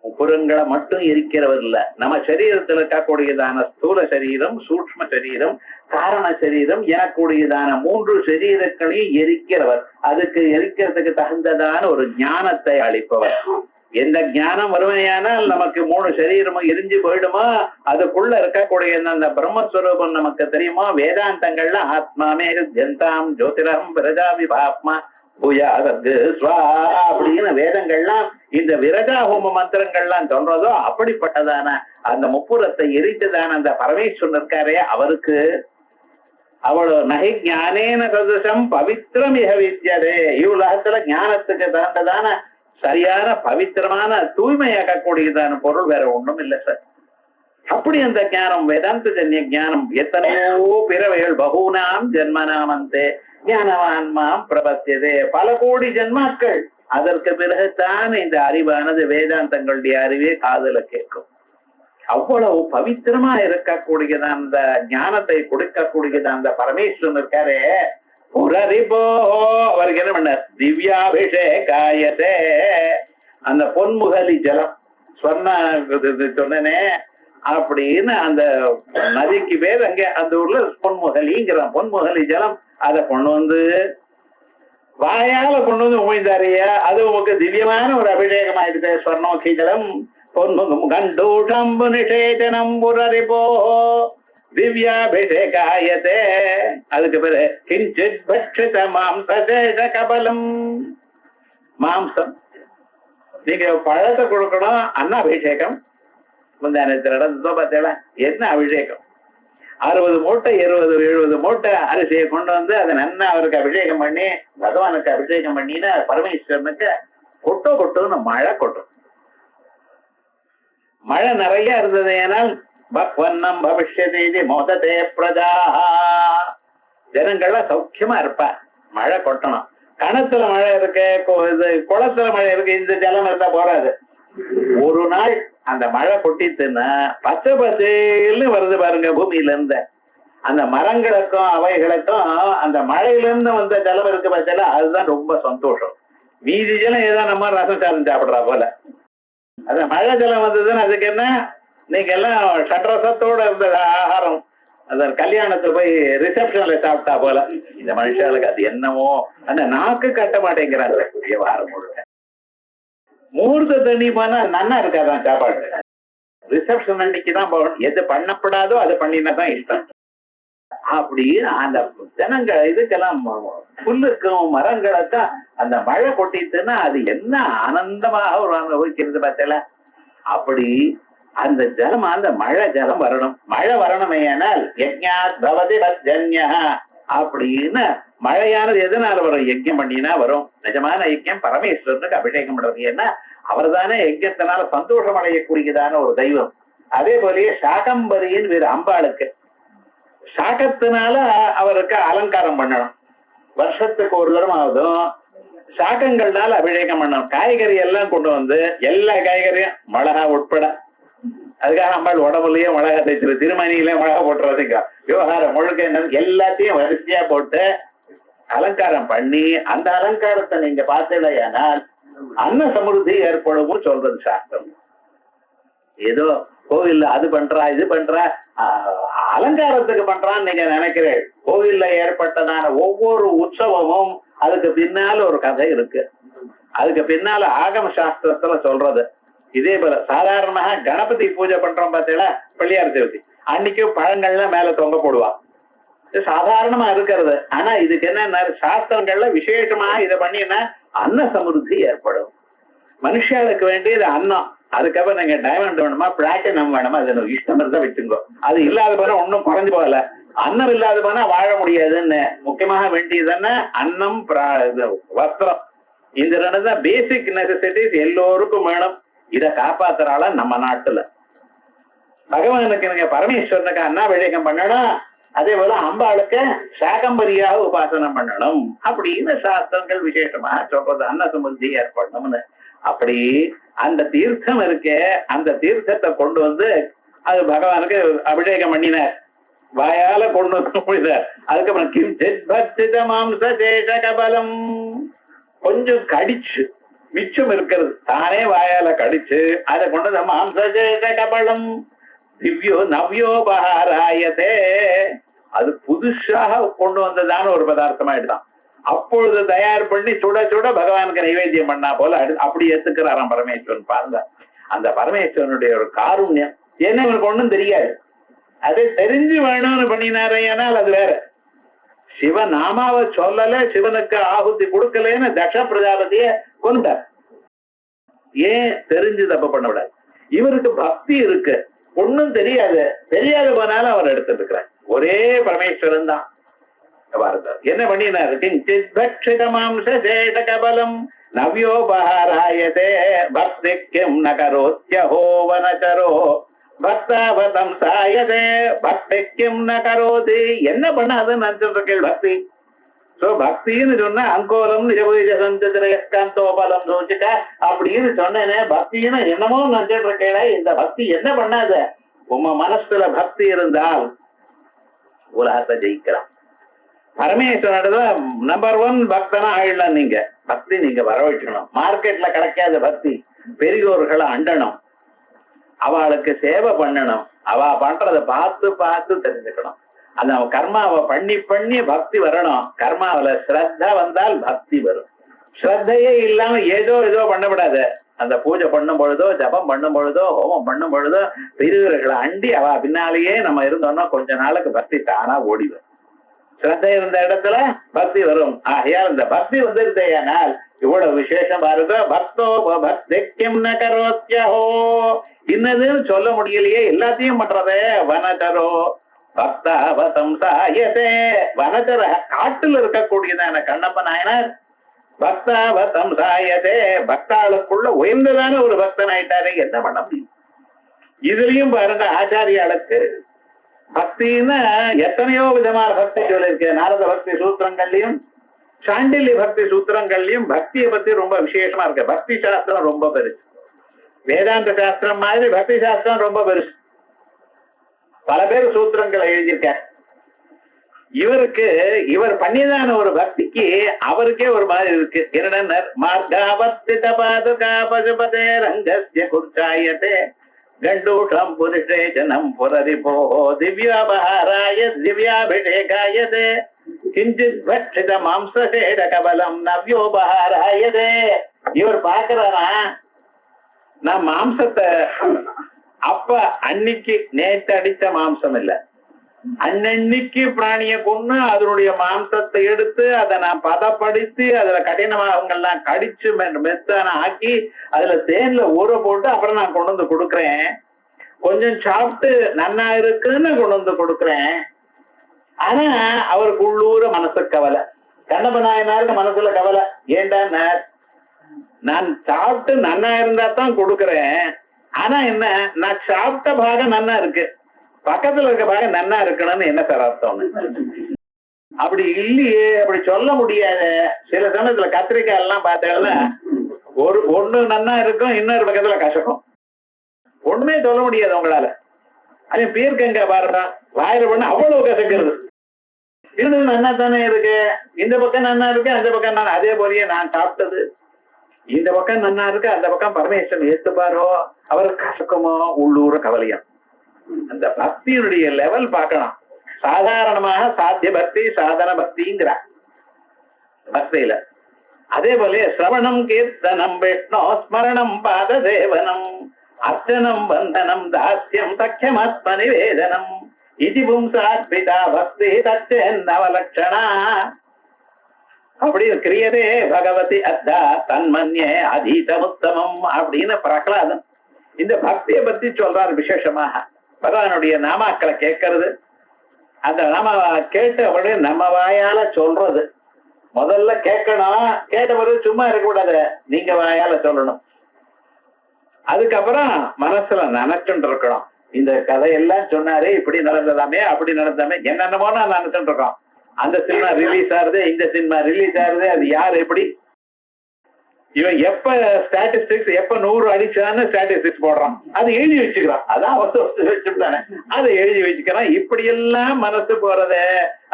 முப்புறங்களை மட்டும் எரிக்கிறவர் இல்ல, நம்ம சரீரத்தில் இருக்கக்கூடியதான ஸ்தூல சரீரம், சூக்ஷ்ம சரீரம், காரண சரீரம் எனக்கூடியதான 3 சரீரங்களையும் எரிக்கிறவர். அதுக்கு எரிக்கிறதுக்கு தகுந்ததான ஒரு ஞானத்தை அளிப்பவர். எந்த ஞானம் வருமையானால் நமக்கு 3 சரீரமும் எரிஞ்சு போயிடுமோ, அதுக்குள்ள இருக்கக்கூடிய அந்த பிரம்மஸ்வரூபம் நமக்கு தெரியுமோ. வேதாந்தங்கள்ல ஆத்மாமே ஜந்தாம் ஜோதிரம் விரஜா விபாப்மா அப்படின்னு வேதங்கள்லாம் இந்த விரஜா ஹோம மந்திரங்கள்லாம் சொல்றதோ அப்படிப்பட்டதான அந்த முப்புறத்தை எரித்ததான அந்த பரமேஸ்வரன் இருக்காரே, அவருக்கு அவ்வளவு நகை ஞானேன சதுசம் பவித்திரம் இக வித்யதே. இவ்வுலகத்துல ஞானத்துக்கு தகுந்ததான சரியான பவித்திரமான தூய்மையாக்கக்கூடியதான பொருள் வேற ஒண்ணும் இல்லை சார். அப்படி அந்த ஞானம் வேதாந்த ஜன்ய ஞானம் எத்தனையோ பிறவைகள் பகூனாம் ஜென்மனாமந்தே ஞானவான்மாம் பிரபத்தியதே. பல கோடி ஜென்மாக்கள், அதற்கு பிறகுதான் இந்த அறிவானது வேதாந்தங்களுடைய அறிவே காதுல கேட்கும். அவ்வளவு பவித்திரமா இருக்கக்கூடியதான் அந்த ஞானத்தை கொடுக்கக்கூடியதான் அந்த பரமேஸ்வரன் இருக்காரே, புரரிபோ. அவருக்கு என்ன பண்ண? திவ்யாபிஷேகாயதே. அந்த பொன்முகலி ஜலம் சொன்னே அப்படின்னு அந்த நதிக்கு பேர் அங்க அந்த ஊர்ல பொன்முகலிங்கிற பொன்முகலி ஜலம் அதை கொண்டு வந்து வாயால கொண்டு வந்து உமிழ்ந்தாரியா, அது உங்களுக்கு திவ்யமான ஒரு அபிஷேகம் ஆயிடுது. ஸ்வர்ணோகி ஜலம் பொன்முகம் கண்டூஷம்பு நிஷேதனம் புரரிபோ திவ்யாபிஷேகாயதே. அதுக்கு பிறகு கிஞ்சித் பட்சித மாம்சேஷ கபலம். மாம்சம் நீங்க பழத்தை கொடுக்கணும், அன்னாபிஷேகம். முந்தானத்தில் நடந்ததோ பார்த்தேன். என்ன அபிஷேகம்? 60 மூட்டை 70 70 மூட்டை அரிசியை கொண்டு வந்து அதை நன்னா அவருக்கு அபிஷேகம் பண்ணி, பகவானுக்கு அபிஷேகம் பண்ணினா பரமேஸ்வரனுக்கு கொட்டுன்னு மழை கொட்டும். மழை நிறைய இருந்தது. ஏனால் பக்வன்னம் பவிஷ்யதி மோததே பிரஜா. ஜனங்கள்லாம் சௌக்கியமா இருப்பா. மழை கொட்டணும். கணத்துல மழை இருக்கு, இது குளத்துல மழை இருக்கு, இந்த ஜலம் இருந்தா போறாது. ஒரு நாள் அந்த மழை கொட்டித்துன்னா பச்சை பசேல்னு வருது பாருங்க பூமியில இருந்து. அந்த மரங்களுக்கும் அவைகளுக்கும் அந்த மழையில இருந்து வந்த ஜலம் இருக்கு பட்சல அதுதான் ரொம்ப சந்தோஷம். மீதி ஜலம் ஏதோ நம்ம ரசம் சாதம் சாப்பிடுறா போல. அந்த மழை ஜலம் வந்ததுன்னு அதுக்கு என்ன, நீங்க எல்லாம் சட்ரசத்தோட இருந்த ஆகாரம் அந்த கல்யாணத்துல போய் ரிசப்ஷன்ல சாப்பிட்டா போல. இந்த மனுஷாளுக்கு அது என்னமோ அந்த நாக்கு கட்ட மாட்டேங்கிறாங்க விவகாரம் முழுக்க. மூர்த்த தண்ணி போனா நன்னா இருக்காதான் சாப்பாடு. ரிசப்ஷன் அன்னைக்கு தான் போகணும். எது பண்ணப்படாதோ அது பண்ணினா தான் இஷ்டம். அப்படி அந்த ஜனங்கள் இதுக்கெல்லாம் புல்லுக்கும் மரங்களுக்கும் அந்த மழை கொட்டிட்டுன்னா அது என்ன ஆனந்தமாக ஒரு அனுபவிக்கிறது பார்த்தல. அப்படி அந்த ஜலம் அந்த மழை ஜலம் வரணும். மழை வரணுமே ஆனால் யஜ்ஞாத் பவதி பத்ஜன்யா அப்படின்னு மழையானது எதனால வரும்? யஜ்ஞம் பண்ணினா வரும். நிஜமான யஜ்ஞம் பரமேஸ்வரனுக்கு அபிஷேகம் பண்றது. ஏன்னா அவர் தானே யஜ்ஞத்தினால சந்தோஷம் அடையக்கூடியதான ஒரு தெய்வம். அதே போலயே சாகம்பரியின் வேறு அம்பாளுக்கு சாகத்தினால அவருக்கு அலங்காரம் பண்ணணும். வருஷத்துக்கு ஒரு தரம் ஆகுதும் சாகங்கள்னால அபிஷேகம் பண்ணணும். காய்கறி எல்லாம் கொண்டு வந்து எல்லா காய்கறியும் மிளகா உட்பட, அதுக்காக அம்பாள் உடம்புலயே மிளகா தைச்சிரு, திருமணியில மிளகா போட்டுறதுங்க விவகாரம் முழுக்க என்ன எல்லாத்தையும் வரிசையா போட்டு அலங்காரம் பண்ணி அந்த அலங்காரத்தை நீங்க பார்த்தீங்கன்னா அன்ன சமிருத்தி ஏற்படும் சொல்றது சாஸ்திரம். ஏதோ கோவில்ல அது பண்றா இது பண்றா அலங்காரத்துக்கு பண்றான்னு நீங்க நினைக்கிறேன். கோவில்ல ஏற்பட்டதான ஒவ்வொரு உற்சவமும் அதுக்கு பின்னால ஒரு கதை இருக்கு. அதுக்கு பின்னால ஆகம சாஸ்திரத்துல சொல்றது. இதே போல சாதாரணமாக கணபதி பூஜை பண்றோம் பார்த்தீங்களா, பிள்ளையார் சதுர்த்தி அன்னைக்கு பழங்கள்லாம் மேல தொங்க போடுவான். சாதாரணமா இருக்கிறது. ஆனா இதுக்கு என்ன சாஸ்திரங்கள்ல விசேஷமா இதை பண்ணினா அன்ன சமிருத்தி ஏற்படும். மனுஷாளுக்கு வேண்டியது அன்னம். அதுக்கப்புறம் நீங்க டைமண்ட் வேணுமா பிளாட்டினம் வேணுமா அது இஷ்டம் இருந்தா வச்சுங்கோ. அது இல்லாத போனா ஒன்னும் குறைஞ்சு போகல. அன்னம் இல்லாத போனா வாழ முடியாதுன்னு. முக்கியமாக வேண்டியதுன்னா அன்னம் வஸ்திரம். இந்த ரெண்டு தான் பேசிக் நெசசிட்டிஸ் எல்லோருக்கும் வேணும். இதை காப்பாத்துறாள நம்ம நாட்டுல. பகவானுக்கு நீங்க பரமேஸ்வரனுக்கு அன்னாபிஷேகம் பண்ணணும். அதே போல அம்பாளுக்கு சாகம்பரியாக உபாசனம் பண்ணணும் அப்படின்னு சாஸ்திரங்கள் விசேஷமா சொல்றது. அன்ன சமிருத்தி ஏற்படணும்னு. அப்படி அந்த தீர்த்தம் இருக்கே அந்த தீர்த்தத்தை கொண்டு வந்து அது பகவானுக்கு அபிஷேகம் பண்ணினார். வாயால கொண்டு வந்து முடிந்தார். அதுக்கப்புறம் கிஞ்சித் பக்தித மாம்ச சேஷ கபலம் கொஞ்சம் கடிச்சு மிச்சம் இருக்கிறது தானே வாயால கடிச்சு அதை கொண்டு வந்து மாம்ச சேஷ கபலம் திவ்யோ நவ்யோபகாராயதே அது புதுசாக கொண்டு வந்ததான ஒரு பதார்த்தமாயிடுதான். அப்பொழுது தயார் பண்ணி சுட சுட பகவானுக்கு நைவேத்தியம் பண்ணா போல அப்படி ஏத்துக்கிறாராம் பரமேஸ்வரன். பாருங்க அந்த பரமேஸ்வரனுடைய ஒரு காருண்யம். என்ன இவனுக்கு ஒண்ணும் தெரியாது. அதை தெரிஞ்சு வேணும்னு பண்ணினாரையானால் அது வேற. சிவநாமாவை சொல்லல, சிவனுக்கு ஆகுதி கொடுக்கலன்னு தக்ஷ பிரஜாபதிய கொண்டார். ஏன் தெரிஞ்சு தப்பு பண்ண விடாது. இவருக்கு பக்தி இருக்கு, ஒன்னும் தெரியாது. தெரியாது போனாலும் அவர் எடுத்துட்டு இருக்கிறார். ஒரே பரமேஸ்வரன் தான். என்ன பண்ணினார்? கிஞ்சித் பக்ஷித மாம்ச சேஷ கபலம் நவ்யோபகாராயதே பக்திக்யம் நகரோத்யஹோ வனச்சரோ பக்தாவதம் சாயதே பக்திக்யம் நகரோதி. என்ன பண்ணாதுன்னு நினைச்சிருக்கேள் பக்தி. சோ பக்தின்னு சொன்னா அங்கோலம் நிஜபுஜந்தோபலம் சோச்சிக்க அப்படின்னு சொன்னேனே. பக்தின்னு என்னமோ நினைச்சிட்டு இருக்கேள. இந்த பக்தி என்ன பண்ணாத? உங்க மனசுல பக்தி இருந்தால் உலகத்தை ஜெயிக்கலாம். பரமேஸ்வரன் நம்பர் 1 பக்தனா ஆயிடலாம். நீங்க பக்தி நீங்க வரவழைக்கணும். மார்க்கெட்ல கிடைக்காத பக்தி. பெரியோர்களை அண்டணும், அவளுக்கு சேவை பண்ணணும், அவ பண்றத பார்த்து பார்த்து தெரிஞ்சுக்கணும். அந்த கர்மாவை பண்ணி பண்ணி பக்தி வரணும். கர்மாவில ஸ்ரத்தா வந்தால் பக்தி வரும். ஸ்ரத்தையே இல்லாம ஏதோ ஏதோ பண்ணக்கூடாது. அந்த பூஜை பண்ணும் பொழுதோ ஜபம் பண்ணும் பொழுதோ ஹோமம் பண்ணும் பொழுதோ பெரியவர்களை அண்டி அவ பின்னாலேயே நம்ம இருந்தோம்னா கொஞ்ச நாளுக்கு பக்தி தானா ஓடி வரும். ஸ்ரத்தை இருந்த இடத்துல பக்தி வரும். ஆகையால் இந்த பக்தி வந்திருந்தேனால் இவ்வளவு விசேஷமா இருக்க. பக்தோ பக்திக்யம் நகரோத்யஹோ இன்னதுன்னு சொல்ல முடியலையே, எல்லாத்தையும் பண்றதே. வனச்சரோ பக்தாவதம் சாயதே வனச்சர காட்டுல இருக்கக்கூடியதான கண்ணப்ப நாயனார் பக்தாவதம் சாயதே பக்தாளுக்குள்ள உயர்ந்ததான ஒரு பக்தன் ஆயிட்டாரு. என்ன பண்ண முடியும்? இதுலயும் பாருங்க ஆச்சாரியாளுக்கு பக்தின்னா எத்தனையோ விதமான பக்தி சொல்லிருக்கு. நாரத பக்தி சூத்திரங்கள்லயும் சாண்டில்ய பக்தி சூத்திரங்கள்லயும் பக்தியை பத்தி ரொம்ப விசேஷமா இருக்கு. பக்தி சாஸ்திரம் ரொம்ப பெருசு. வேதாந்த சாஸ்திரம் மாதிரி பக்தி சாஸ்திரம் ரொம்ப பெருசு. பல பேர் சூத்திரங்களை எழுதியிருக்கார். இவர் பண்ணியதான ஒரு பக்திக்கு அவருக்கே ஒரு மாதிரி இருக்கு. என்னென்ன மார்காவர்த்தித பாதுகா பசுபதே ரங்கஸ்ய குர்ச்சாயதே கண்டூஷம் புருஷேஜனம் புரரிபோ திவ்யாபஹாராய திவ்யாபிஷேகாயதே கிஞ்சித் பட்சித மாம்சேட கபலம் நவ்யோபஹாராயதே. இவர் பாக்குறாரா, நான் மாம்சத்தை அப்ப அன்னைக்கு நேற்று அடித்த மாம்சம் இல்ல, அன்னன்னைக்கு பிராணிய கொண்டு அதனுடைய மாம்சத்தை எடுத்து அதை நான் பதப்படுத்தி அதுல கடினமாகலாம் கடிச்சு மெத்தான ஆக்கி அதுல தேன்ல ஊற போட்டு அப்புறம் நான் கொண்டு வந்து கொடுக்குறேன். கொஞ்சம் சாப்பிட்டு நன்னா இருக்குன்னு கொண்டு வந்து கொடுக்குறேன். ஆனா அவருக்கு உள்ளூர மனசு கவலை. கண்ணப்ப நாயனாருக்கு மனசுல கவலை. ஏண்டா நான் சாப்பிட்டு நன்னா இருந்தா தான் கொடுக்குறேன். ஆனா என்ன, நான் சாப்பிட்ட பாகம் நன்னா இருக்கு, பக்கத்துல இருக்க பாகம் நன்னா இருக்கணும்னு என்ன சார் அர்த்தம்? அப்படி இல்லையே, அப்படி சொல்ல முடியாது. சில சமயத்துல கத்திரிக்காய் எல்லாம் பார்த்தீங்கன்னா ஒண்ணு நன்னா இருக்கும், இன்னொரு பக்கத்துல கசக்கும். ஒண்ணுமே சொல்ல முடியாது உங்களால. அதே பீர்க்கங்க பாருடா, வாயில பண்ண அவ்வளவு கசக்கிறது. இருந்தது நன்னா தானே இருக்கு, இந்த பக்கம் நன்னா இருக்கு, அந்த பக்கம் நான் அதே போலயே நான் சாப்பிட்டது இந்த பக்கம் நன்னா இருக்கு, அந்த பக்கம் பரமேஸ்வரன் ஏத்துப்பாரோ அவருக்கு கசக்குமோ உள்ளூர கவலையா. அந்த பக்தியினுடைய லெவல் பார்க்கலாம். சாதாரணமாக சாத்திய பக்தி சாதன பக்திங்கிறார் பக்தியில. அதே போல சிரவணம் கீர்த்தனம் விஷ்ணு ஸ்மரணம் பாத சேவனம் அர்ச்சனம் வந்தனம் தாஸ்யம் சக்கியமாத்ம நிவேதனம் இது பும்சார்பிதா பக்தி தச்சேன்னவலட்சணா. அப்படி கிரியதே பகவதி அத்தா தன்மன்யே அதீதமுத்தமம் அப்படின்னு பிரகலாதன் இந்த பக்தியை பத்தி சொல்றார். விசேஷமாக பகவானுடைய நாமாக்களை கேட்கறது, அந்த நாம கேட்ட உடனே நம்ம வாயால சொல்றது. முதல்ல கேட்கணும், கேட்ட பிறகு சும்மா இருக்கக்கூடாது, நீங்க வாயால சொல்லணும். அதுக்கப்புறம் மனசுல நினைச்சுட்டு இருக்கணும். இந்த கதையெல்லாம் சொன்னாரு, இப்படி நடந்ததாமே அப்படி நடந்தாமே என்னென்னமோ நான் நினைச்சுட்டு இருக்கோம். அந்த சினிமா ரிலீஸ் ஆகுது, இந்த சினிமா ரிலீஸ் ஆகுது, அது யார் எப்படி, இவன் எப்ப ஸ்டாட்டிஸ்டிக்ஸ் எப்ப 100 அடிச்சான்னு ஸ்டாட்டிஸ்டிக்ஸ் போடுறான், அது எழுதி வச்சுக்கிறான். அதான் வச்சுட்டானே, அதை எழுதி வச்சுக்கிறான். இப்படி எல்லாம் மனசு போறத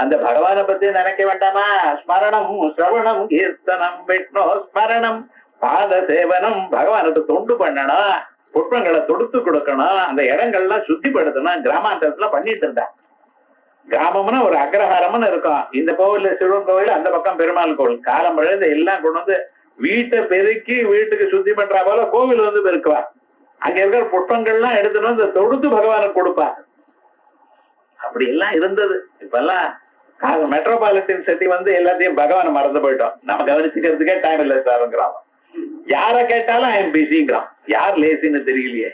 அந்த பகவானை பத்தி நினைக்க வேண்டாமா? ஸ்மரணம் சிரவணம் கீர்த்தனம் விஷ்ணு ஸ்மரணம் பாத சேவனம். பகவானுக்கு தொண்டு பண்ணணும், புஷ்பங்களை தொடுத்து கொடுக்கணும், அந்த இடங்கள்லாம் சுத்திப்படுத்தணும். கிராமாந்தரத்துல பண்ணிட்டு இருந்தான். கிராமம்னா ஒரு அக்ரஹாரம்னு இருக்கும். இந்த கோவில் சிவன் கோவில், அந்த பக்கம் பெருமாள் கோவில். காலம் பழுது எல்லாம் கொண்டு வந்து வீட்டை பெருக்கி வீட்டுக்கு சுத்தி பண்றா போல கோவில் வந்து பெருக்குவா. அங்க இருக்கிற புஷ்பங்கள்லாம் எடுத்துட்டு வந்து தொடுத்து பகவானுக்கு கொடுப்பா. அப்படி எல்லாம் இருந்தது. இப்ப எல்லாம் மெட்ரோபாலிட்டன் சிட்டி வந்து எல்லாத்தையும் பகவானை மறந்து போயிட்டோம். நம்ம கவனிச்சுக்கிறதுக்கே டைம் இல்லை சாருங்கிறான். யார கேட்டாலும் ஐ எம் பிஸிங்கிறான். யார் லேசின்னு தெரியலையே,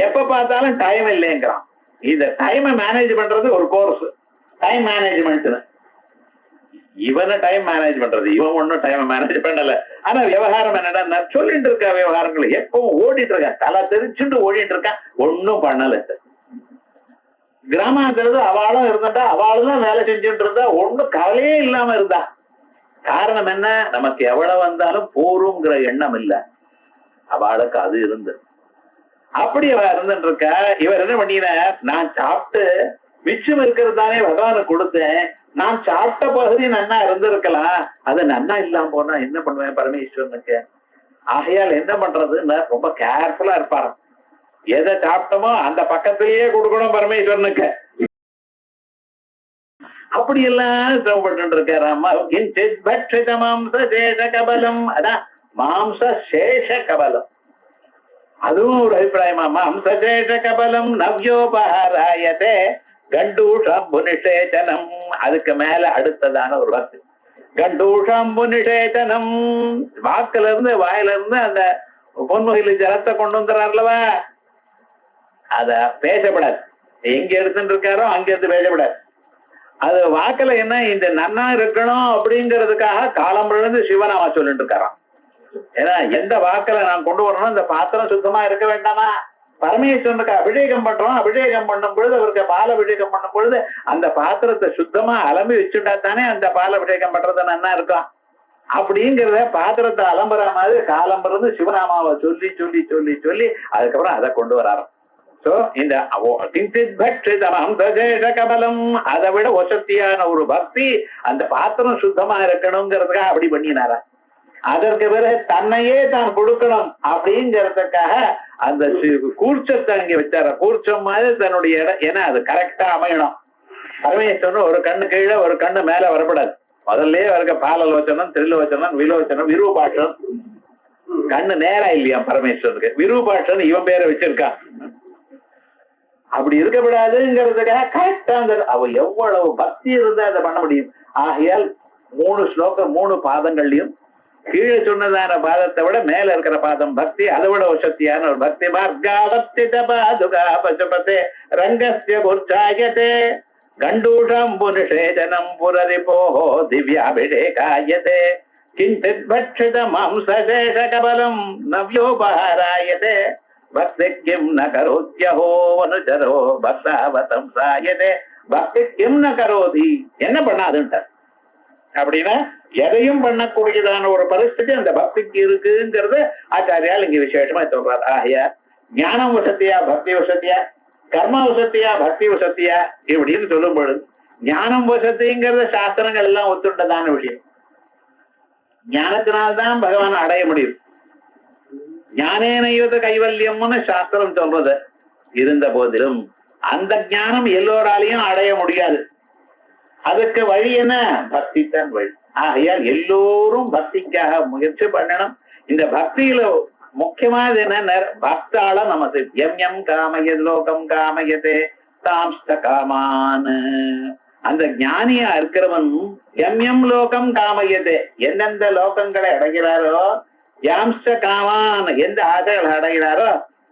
எப்ப பார்த்தாலும் டைம் இல்லைங்கிறான். இந்த டைமை மேனேஜ் பண்றது ஒரு கோர்ஸ், டைம் மேனேஜ்மெண்ட். இவனை டைம் மேனேஜ் பண்றது, இவன் ஒன்னும் டைம் மேனேஜ் பண்ணல. ஆனா விவகாரம் என்னடா, சொல்லிட்டு இருக்க விவகாரங்கள் எப்பவும் ஓடிட்டு இருக்க, தலை தெரிச்சுட்டு ஓடிட்டு இருக்கான், ஒன்னும் பண்ணல. கிராமத்துல அவளும் இருந்துட்டா, அவளும் வேலை செஞ்சுட்டு இருந்தா, ஒன்னும் கவலையே இல்லாம இருந்தா. காரணம் என்ன, நமக்கு எவ்வளவு வந்தாலும் போருங்கிற எண்ணம் இல்ல. அவளுக்கு அது இருந்து அப்படி அவ இருந்துட்டு இருக்க. இவர் என்ன பண்ணின, நான் சாப்பிட்டு மிச்சம் இருக்கிறது தானே பகவானுக்கு கொடுத்தேன், நான் சாப்பிட்ட பகுதி நன்னா இருந்திருக்கலாம், அது நன்னா இல்லாம போனா என்ன பண்ணுவேன் பரமேஸ்வரனுக்கு. ஆகையால் என்ன பண்றதுன்னு ரொம்ப கேர்ஃபுல்லா இருப்பாரு. எதை சாப்பிட்டோமோ அந்த பக்கத்திலேயே கொடுக்கணும் பரமேஸ்வரனுக்கு. அப்படி எல்லாம் சிரமப்பட்டு இருக்காரு. மாம்ச சேஷ கபலம், அதான் மாம்ச சேஷ கபலம். அதுவும் ஒரு அபிப்பிராயமா. மாம்ச சேஷ கபலம் நவ்யோபஹாராயதே கண்டூஷம்பு நிஷேச்சனம். அதுக்கு மேல அடுத்ததான ஒரு வார்த்தை கண்டூஷம்பு நிஷேச்சனம். வாக்குல இருந்து வாயில இருந்து அந்த பொன்முகையில ஜலத்தை கொண்டு வந்துறாருலவா, அத பேசப்படாது. எங்க எடுத்துட்டு இருக்காரோ அங்க இருந்து பேசப்படாது. அது வாக்குல என்ன, இந்த நன்னா இருக்கணும் அப்படிங்கிறதுக்காக காலம் விழுந்து சிவனாமா சொல்லிட்டு இருக்காராம். ஏன்னா எந்த வாக்குல நான் கொண்டு வரணும், இந்த பாத்திரம் சுத்தமா இருக்க வேண்டாமா, பரமேஸ்வரனுக்கு அபிஷேகம் பண்றோம், அபிஷேகம் பண்ணும் பொழுது அவருக்கு பால் அபிஷேகம் பண்ணும் பொழுது அந்த பாத்திரத்தை சுத்தமா அலம்பி வச்சுட்டா தானே அந்த பால் அபிஷேகம் பண்றது நன்னா இருக்கும். அப்படிங்கிறத பாத்திரத்தை அலம்புற மாதிரி காலம்புறது சிவநாமாவை சொல்லி சொல்லி சொல்லி சொல்லி அதுக்கப்புறம் அதை கொண்டு வராராம். சோ இந்த கமலம் அதை விட வசத்தியான ஒரு பக்தி அந்த பாத்திரம் சுத்தமா இருக்கணுங்கிறதுக்காக அப்படி பண்ணினாரா. அதற்கு பிறகு தன்னையே தான் கொடுக்கணும் அப்படிங்கிறதுக்காக அந்த கூர்ச்சத்தை அங்க வச்சார. கூர்ச்சம் மாதிரி தன்னுடைய இடம், ஏன்னா அது கரெக்டா அமையணும். பரமேஸ்வரன் ஒரு கண்ணு கீழே ஒரு கண்ணு மேல வரப்படாது. முதல்ல இருக்க பாலலோச்சனம், திரிலோச்சனம், விலோச்சனம், விரூபாட்சம். கண்ணு நேரா இல்லையா பரமேஸ்வரனுக்கு. விரூபாட்சன் இவன் பேரை வச்சிருக்கான். அப்படி இருக்கக்கூடாதுங்கிறதுக்காக கரெக்டா அந்த அவ எவ்வளவு பக்தி இருந்தா அதை பண்ண முடியும். ஆகையால் 3 ஸ்லோகம் 3 பாதங்கள்லயும் கீழே சொன்னதான பாதத்தை விட மேல இருக்கிற பாதம் பக்தி, அதை விட சக்தியான ஒரு பக்தி. மார்காவர்த்தித பாதுகா பசுபதே ரங்கஸ்ய குர்ச்சாயதே கண்டூஷம் புனிஷேஜனம் புரரிபோஹோ திவ்யாபிஷேகாயதே கிஞ்சித் பட்சித மாம்சசேஷ கபலம் நவ்யோபஹாராயதே பக்தி கிம் ந கரோத்யஹோ வனுஜரோ பக்தாவதம் சாயதே. பக்தி கிம் ந கரோதி, என்ன பண்ணாதுன்ட்டார். அப்படின்னா எதையும் பண்ணக்கூடியதான ஒரு பரிஸ்திதி அந்த பக்திக்கு இருக்குங்கிறது ஆச்சாரியால் இங்க விசேஷமா சொல்றார். ஆகையா ஞானம் வசத்தியா பக்தி வசத்தியா, கர்ம வசத்தியா பக்தி வசத்தியா இப்படின்னு சொல்லும் பொழுது ஞானம் வசதிங்கிறத சாஸ்திரங்கள் எல்லாம் ஒத்துண்டதான விஷயம். ஞானத்தினால்தான் பகவான் அடைய முடியும். ஞானேனையுத கைவல்யம்னு சாஸ்திரம் சொல்றது இருந்த போதிலும் அந்த ஞானம் எல்லோராலையும் அடைய முடியாது. அதுக்கு வழி என்ன? பக்தி தான் வழி. ஆகையால் எல்லோரும் பக்திக்காக முயற்சி பண்ணணும். இந்த பக்தியில முக்கியமானது என்ன? பக்தால நமது எம் எம் காமயத் லோகம் காமயதே தாம்ஸ்த காமான். அந்த ஞானியா இருக்கிறவன் எம் எம் லோகம் காமயதே, எந்தெந்த லோகங்களை அடைகிறாரோ, யாம்ஸ்த காமான் எந்த ஆசைகளை அடைகிறாரோ,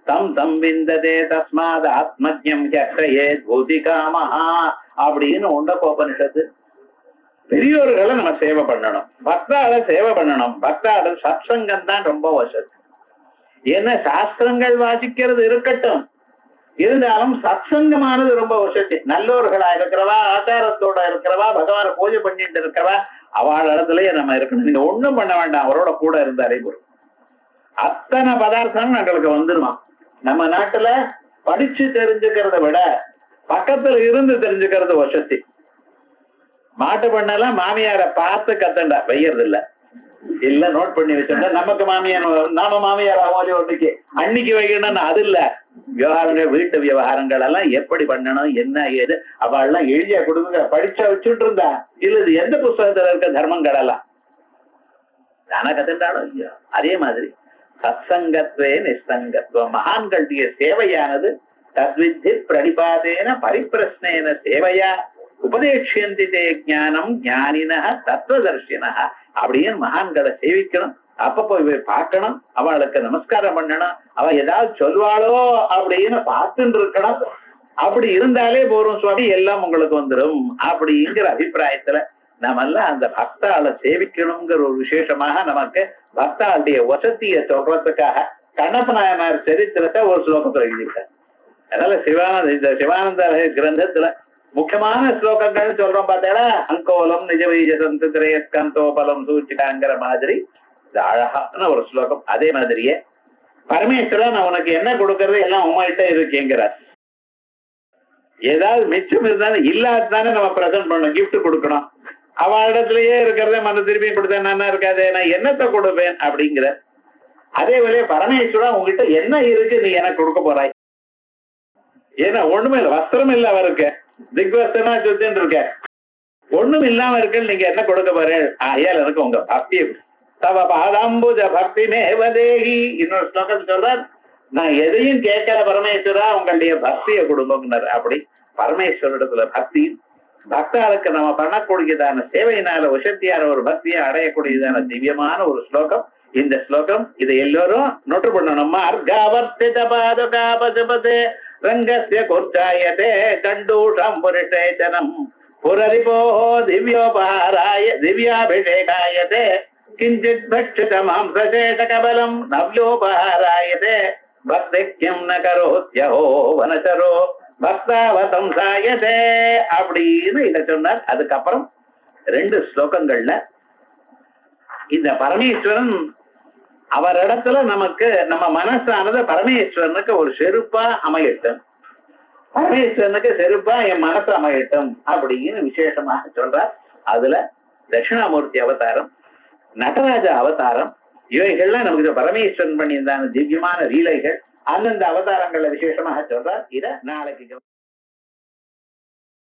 தம் தம் விந்ததே தஸ்மாத் ஆத்மஜ்யம் யக்ஷயே பூதி காமஹா அப்படின்னு உண்டகோபனிஷத்து. பெரியோர்களை நம்ம சேவை பண்ணணும், பக்தால சேவை பண்ணணும். பக்தால சத்சங்கம் தான் ரொம்ப வசதி. ஏன்னா சாஸ்திரங்கள் வாசிக்கிறது இருக்கட்டும், இருந்தாலும் சத்சங்கமானது ரொம்ப வசதி. நல்லோர்களா இருக்கிறவா, ஆச்சாரத்தோட இருக்கிறவா, பகவான பூஜை பண்ணிட்டு இருக்கிறவா, அவள் இடத்துலயே நம்ம இருக்கணும். நீங்க ஒண்ணும் பண்ண வேண்டாம், அவரோட கூட இருந்தாலே போதும். அத்தனை பதார்த்தம் எங்களுக்கு வந்துருமா. நம்ம நாட்டுல படிச்சு தெரிஞ்சுக்கிறத விட பக்கத்துல இருந்து தெரிஞ்சுக்கிறது வசதி. மாட்டு பண்ணலாம் மாமியார பார்த்து கத்தண்டா வையறது இல்ல, இல்ல நோட் பண்ணி வச்சோம்னா நமக்கு மாமியார் நாம மாமியார் ஆகி ஒன்றைக்கு அன்னைக்கு வைக்கணும்னு அது இல்ல. விவகாரங்கள் வீட்டு விவகாரங்கள் எல்லாம் எப்படி பண்ணணும் என்ன ஏது அவெல்லாம் எழுதியா கொடுங்க, படிச்சா வச்சுட்டு இருந்தா இல்ல இது எந்த புஸ்தகத்துல இருக்க தர்மங்கள் எல்லாம் தானே கத்துண்டாலும் இல்லையோ. அதே மாதிரி சத்சங்கத்வே நிஸ்தங்கத்துவம், மகான்களுடைய சேவையானது தத்வித்தி பிரணிபாதேன பரிப்பிரஸ்னேன சேவையா உபதேட்சியந்தி தே ஞானம் ஞானின தத்துவதர்ஷின அப்படின்னு மகான்களை சேவிக்கணும். அப்பப்போ இவை பார்க்கணும், அவளுக்கு நமஸ்காரம் பண்ணணும், அவ ஏதாவது சொல்வாளோ அப்படின்னு பார்த்துட்டு இருக்கணும். அப்படி இருந்தாலே போறோம் சுவாமி எல்லாம் உங்களுக்கு வந்துடும் அப்படிங்கிற அபிப்பிராயத்துல நம்ம எல்லாம் அந்த பக்தாளை சேவிக்கணுங்கிற ஒரு விசேஷமாக நமக்கு பக்தாளுடைய வசதியை சொல்றதுக்காக கண்ணப்ப நாயனார் சரித்திரத்தை ஒரு ஸ்லோகத்துல எழுதியிருக்காரு. அதனால இந்த சிவானந்த கிரந்தத்துல முக்கியமான ஸ்லோகங்கள் சொல்றோம் பார்த்தா அங்கோலம் நிஜவைஜசந்து திரேஸ்கந்தோபலம் சூச்சிகாங்கிற மாதிரி இது அழகான ஒரு ஸ்லோகம். அதே மாதிரியே பரமேஸ்வரன் நான் உனக்கு என்ன கொடுக்கறது எல்லாம் உங்கள்கிட்ட இருக்குங்கிறார். ஏதாவது மிச்சம் இருந்தாலும் இல்லாதானே நம்ம பிரசன்ட் பண்ணணும், கிஃப்ட் கொடுக்கணும். அவளிடத்திலேயே இருக்கிறத மன திருப்பி கொடுத்தேன் நல்லா இருக்காது, நான் என்னத்தை கொடுப்பேன் அப்படிங்கிற. அதே வேலையை பரமேஸ்வரன் உங்ககிட்ட என்ன இருக்கு நீ எனக்கு கொடுக்க போறாய்? ஏன்னா ஒண்ணுமே இல்லை, வஸ்திரம் இல்ல அவருக்கு, திக்வஸ்தனா சுத்தின்னு இருக்க, ஒண்ணும் இல்லாம இருக்கு, நீங்க என்ன கொடுக்க போறேன்? ஆயால் எனக்கு உங்க பக்தி தவ பாதாம்புஜ பக்தி மேவதேகி. இன்னொரு ஸ்லோகம் சொல்றார், நான் எதையும் கேட்கிற பரமேஸ்வரா உங்களுடைய பக்தியை கொடுங்கன்னார். அப்படி பரமேஸ்வரிடத்துல பக்தி பக்தாளுக்கு நம்ம பண்ணக்கூடியதான சேவையினால உசத்தியான ஒரு பக்தியை அடையக்கூடியதான திவ்யமான ஒரு ஸ்லோகம் இந்த ஸ்லோகம். இதை எல்லோரும் நோட்டு பண்ணணும். மார்காவர்த்தித பாதுகா பசுபதே ரங்கஸ்ய குர்ச்சாயதே கண்டூஷம் புரிஷேச்சனம் புரரிபோஹோ திவ்யோபஹாராய திவ்யாபிஷேகாயதே கிஞ்சித் பட்சித மாம்சசேஷ கபலம் நவ்யோபஹாராயதே பக்தி கிம் ந கரோத்யஹோ வனசரோ பக்தாவதம் சாயதே அப்படின்னு இதை சொன்னார். அதுக்கப்புறம் 2 ஸ்லோகங்கள்ல இந்த பரமேஸ்வரன் அவரிடத்துல நமக்கு நம்ம மனசானது பரமேஸ்வரனுக்கு ஒரு செருப்பா அமையட்டும், பரமேஸ்வரனுக்கு செருப்பா என் மனசு அமையட்டும் அப்படின்னு விசேஷமாக சொல்றார். அதுல தட்சிணாமூர்த்தி அவதாரம், நடராஜ அவதாரம், இவைகள்லாம் நமக்கு பரமேஸ்வரன் பண்ணியிருந்தான திவ்யமான லீலைகள். அந்தந்த அவதாரங்களை விசேஷமாக சொல்றார். இத நாளைக்கு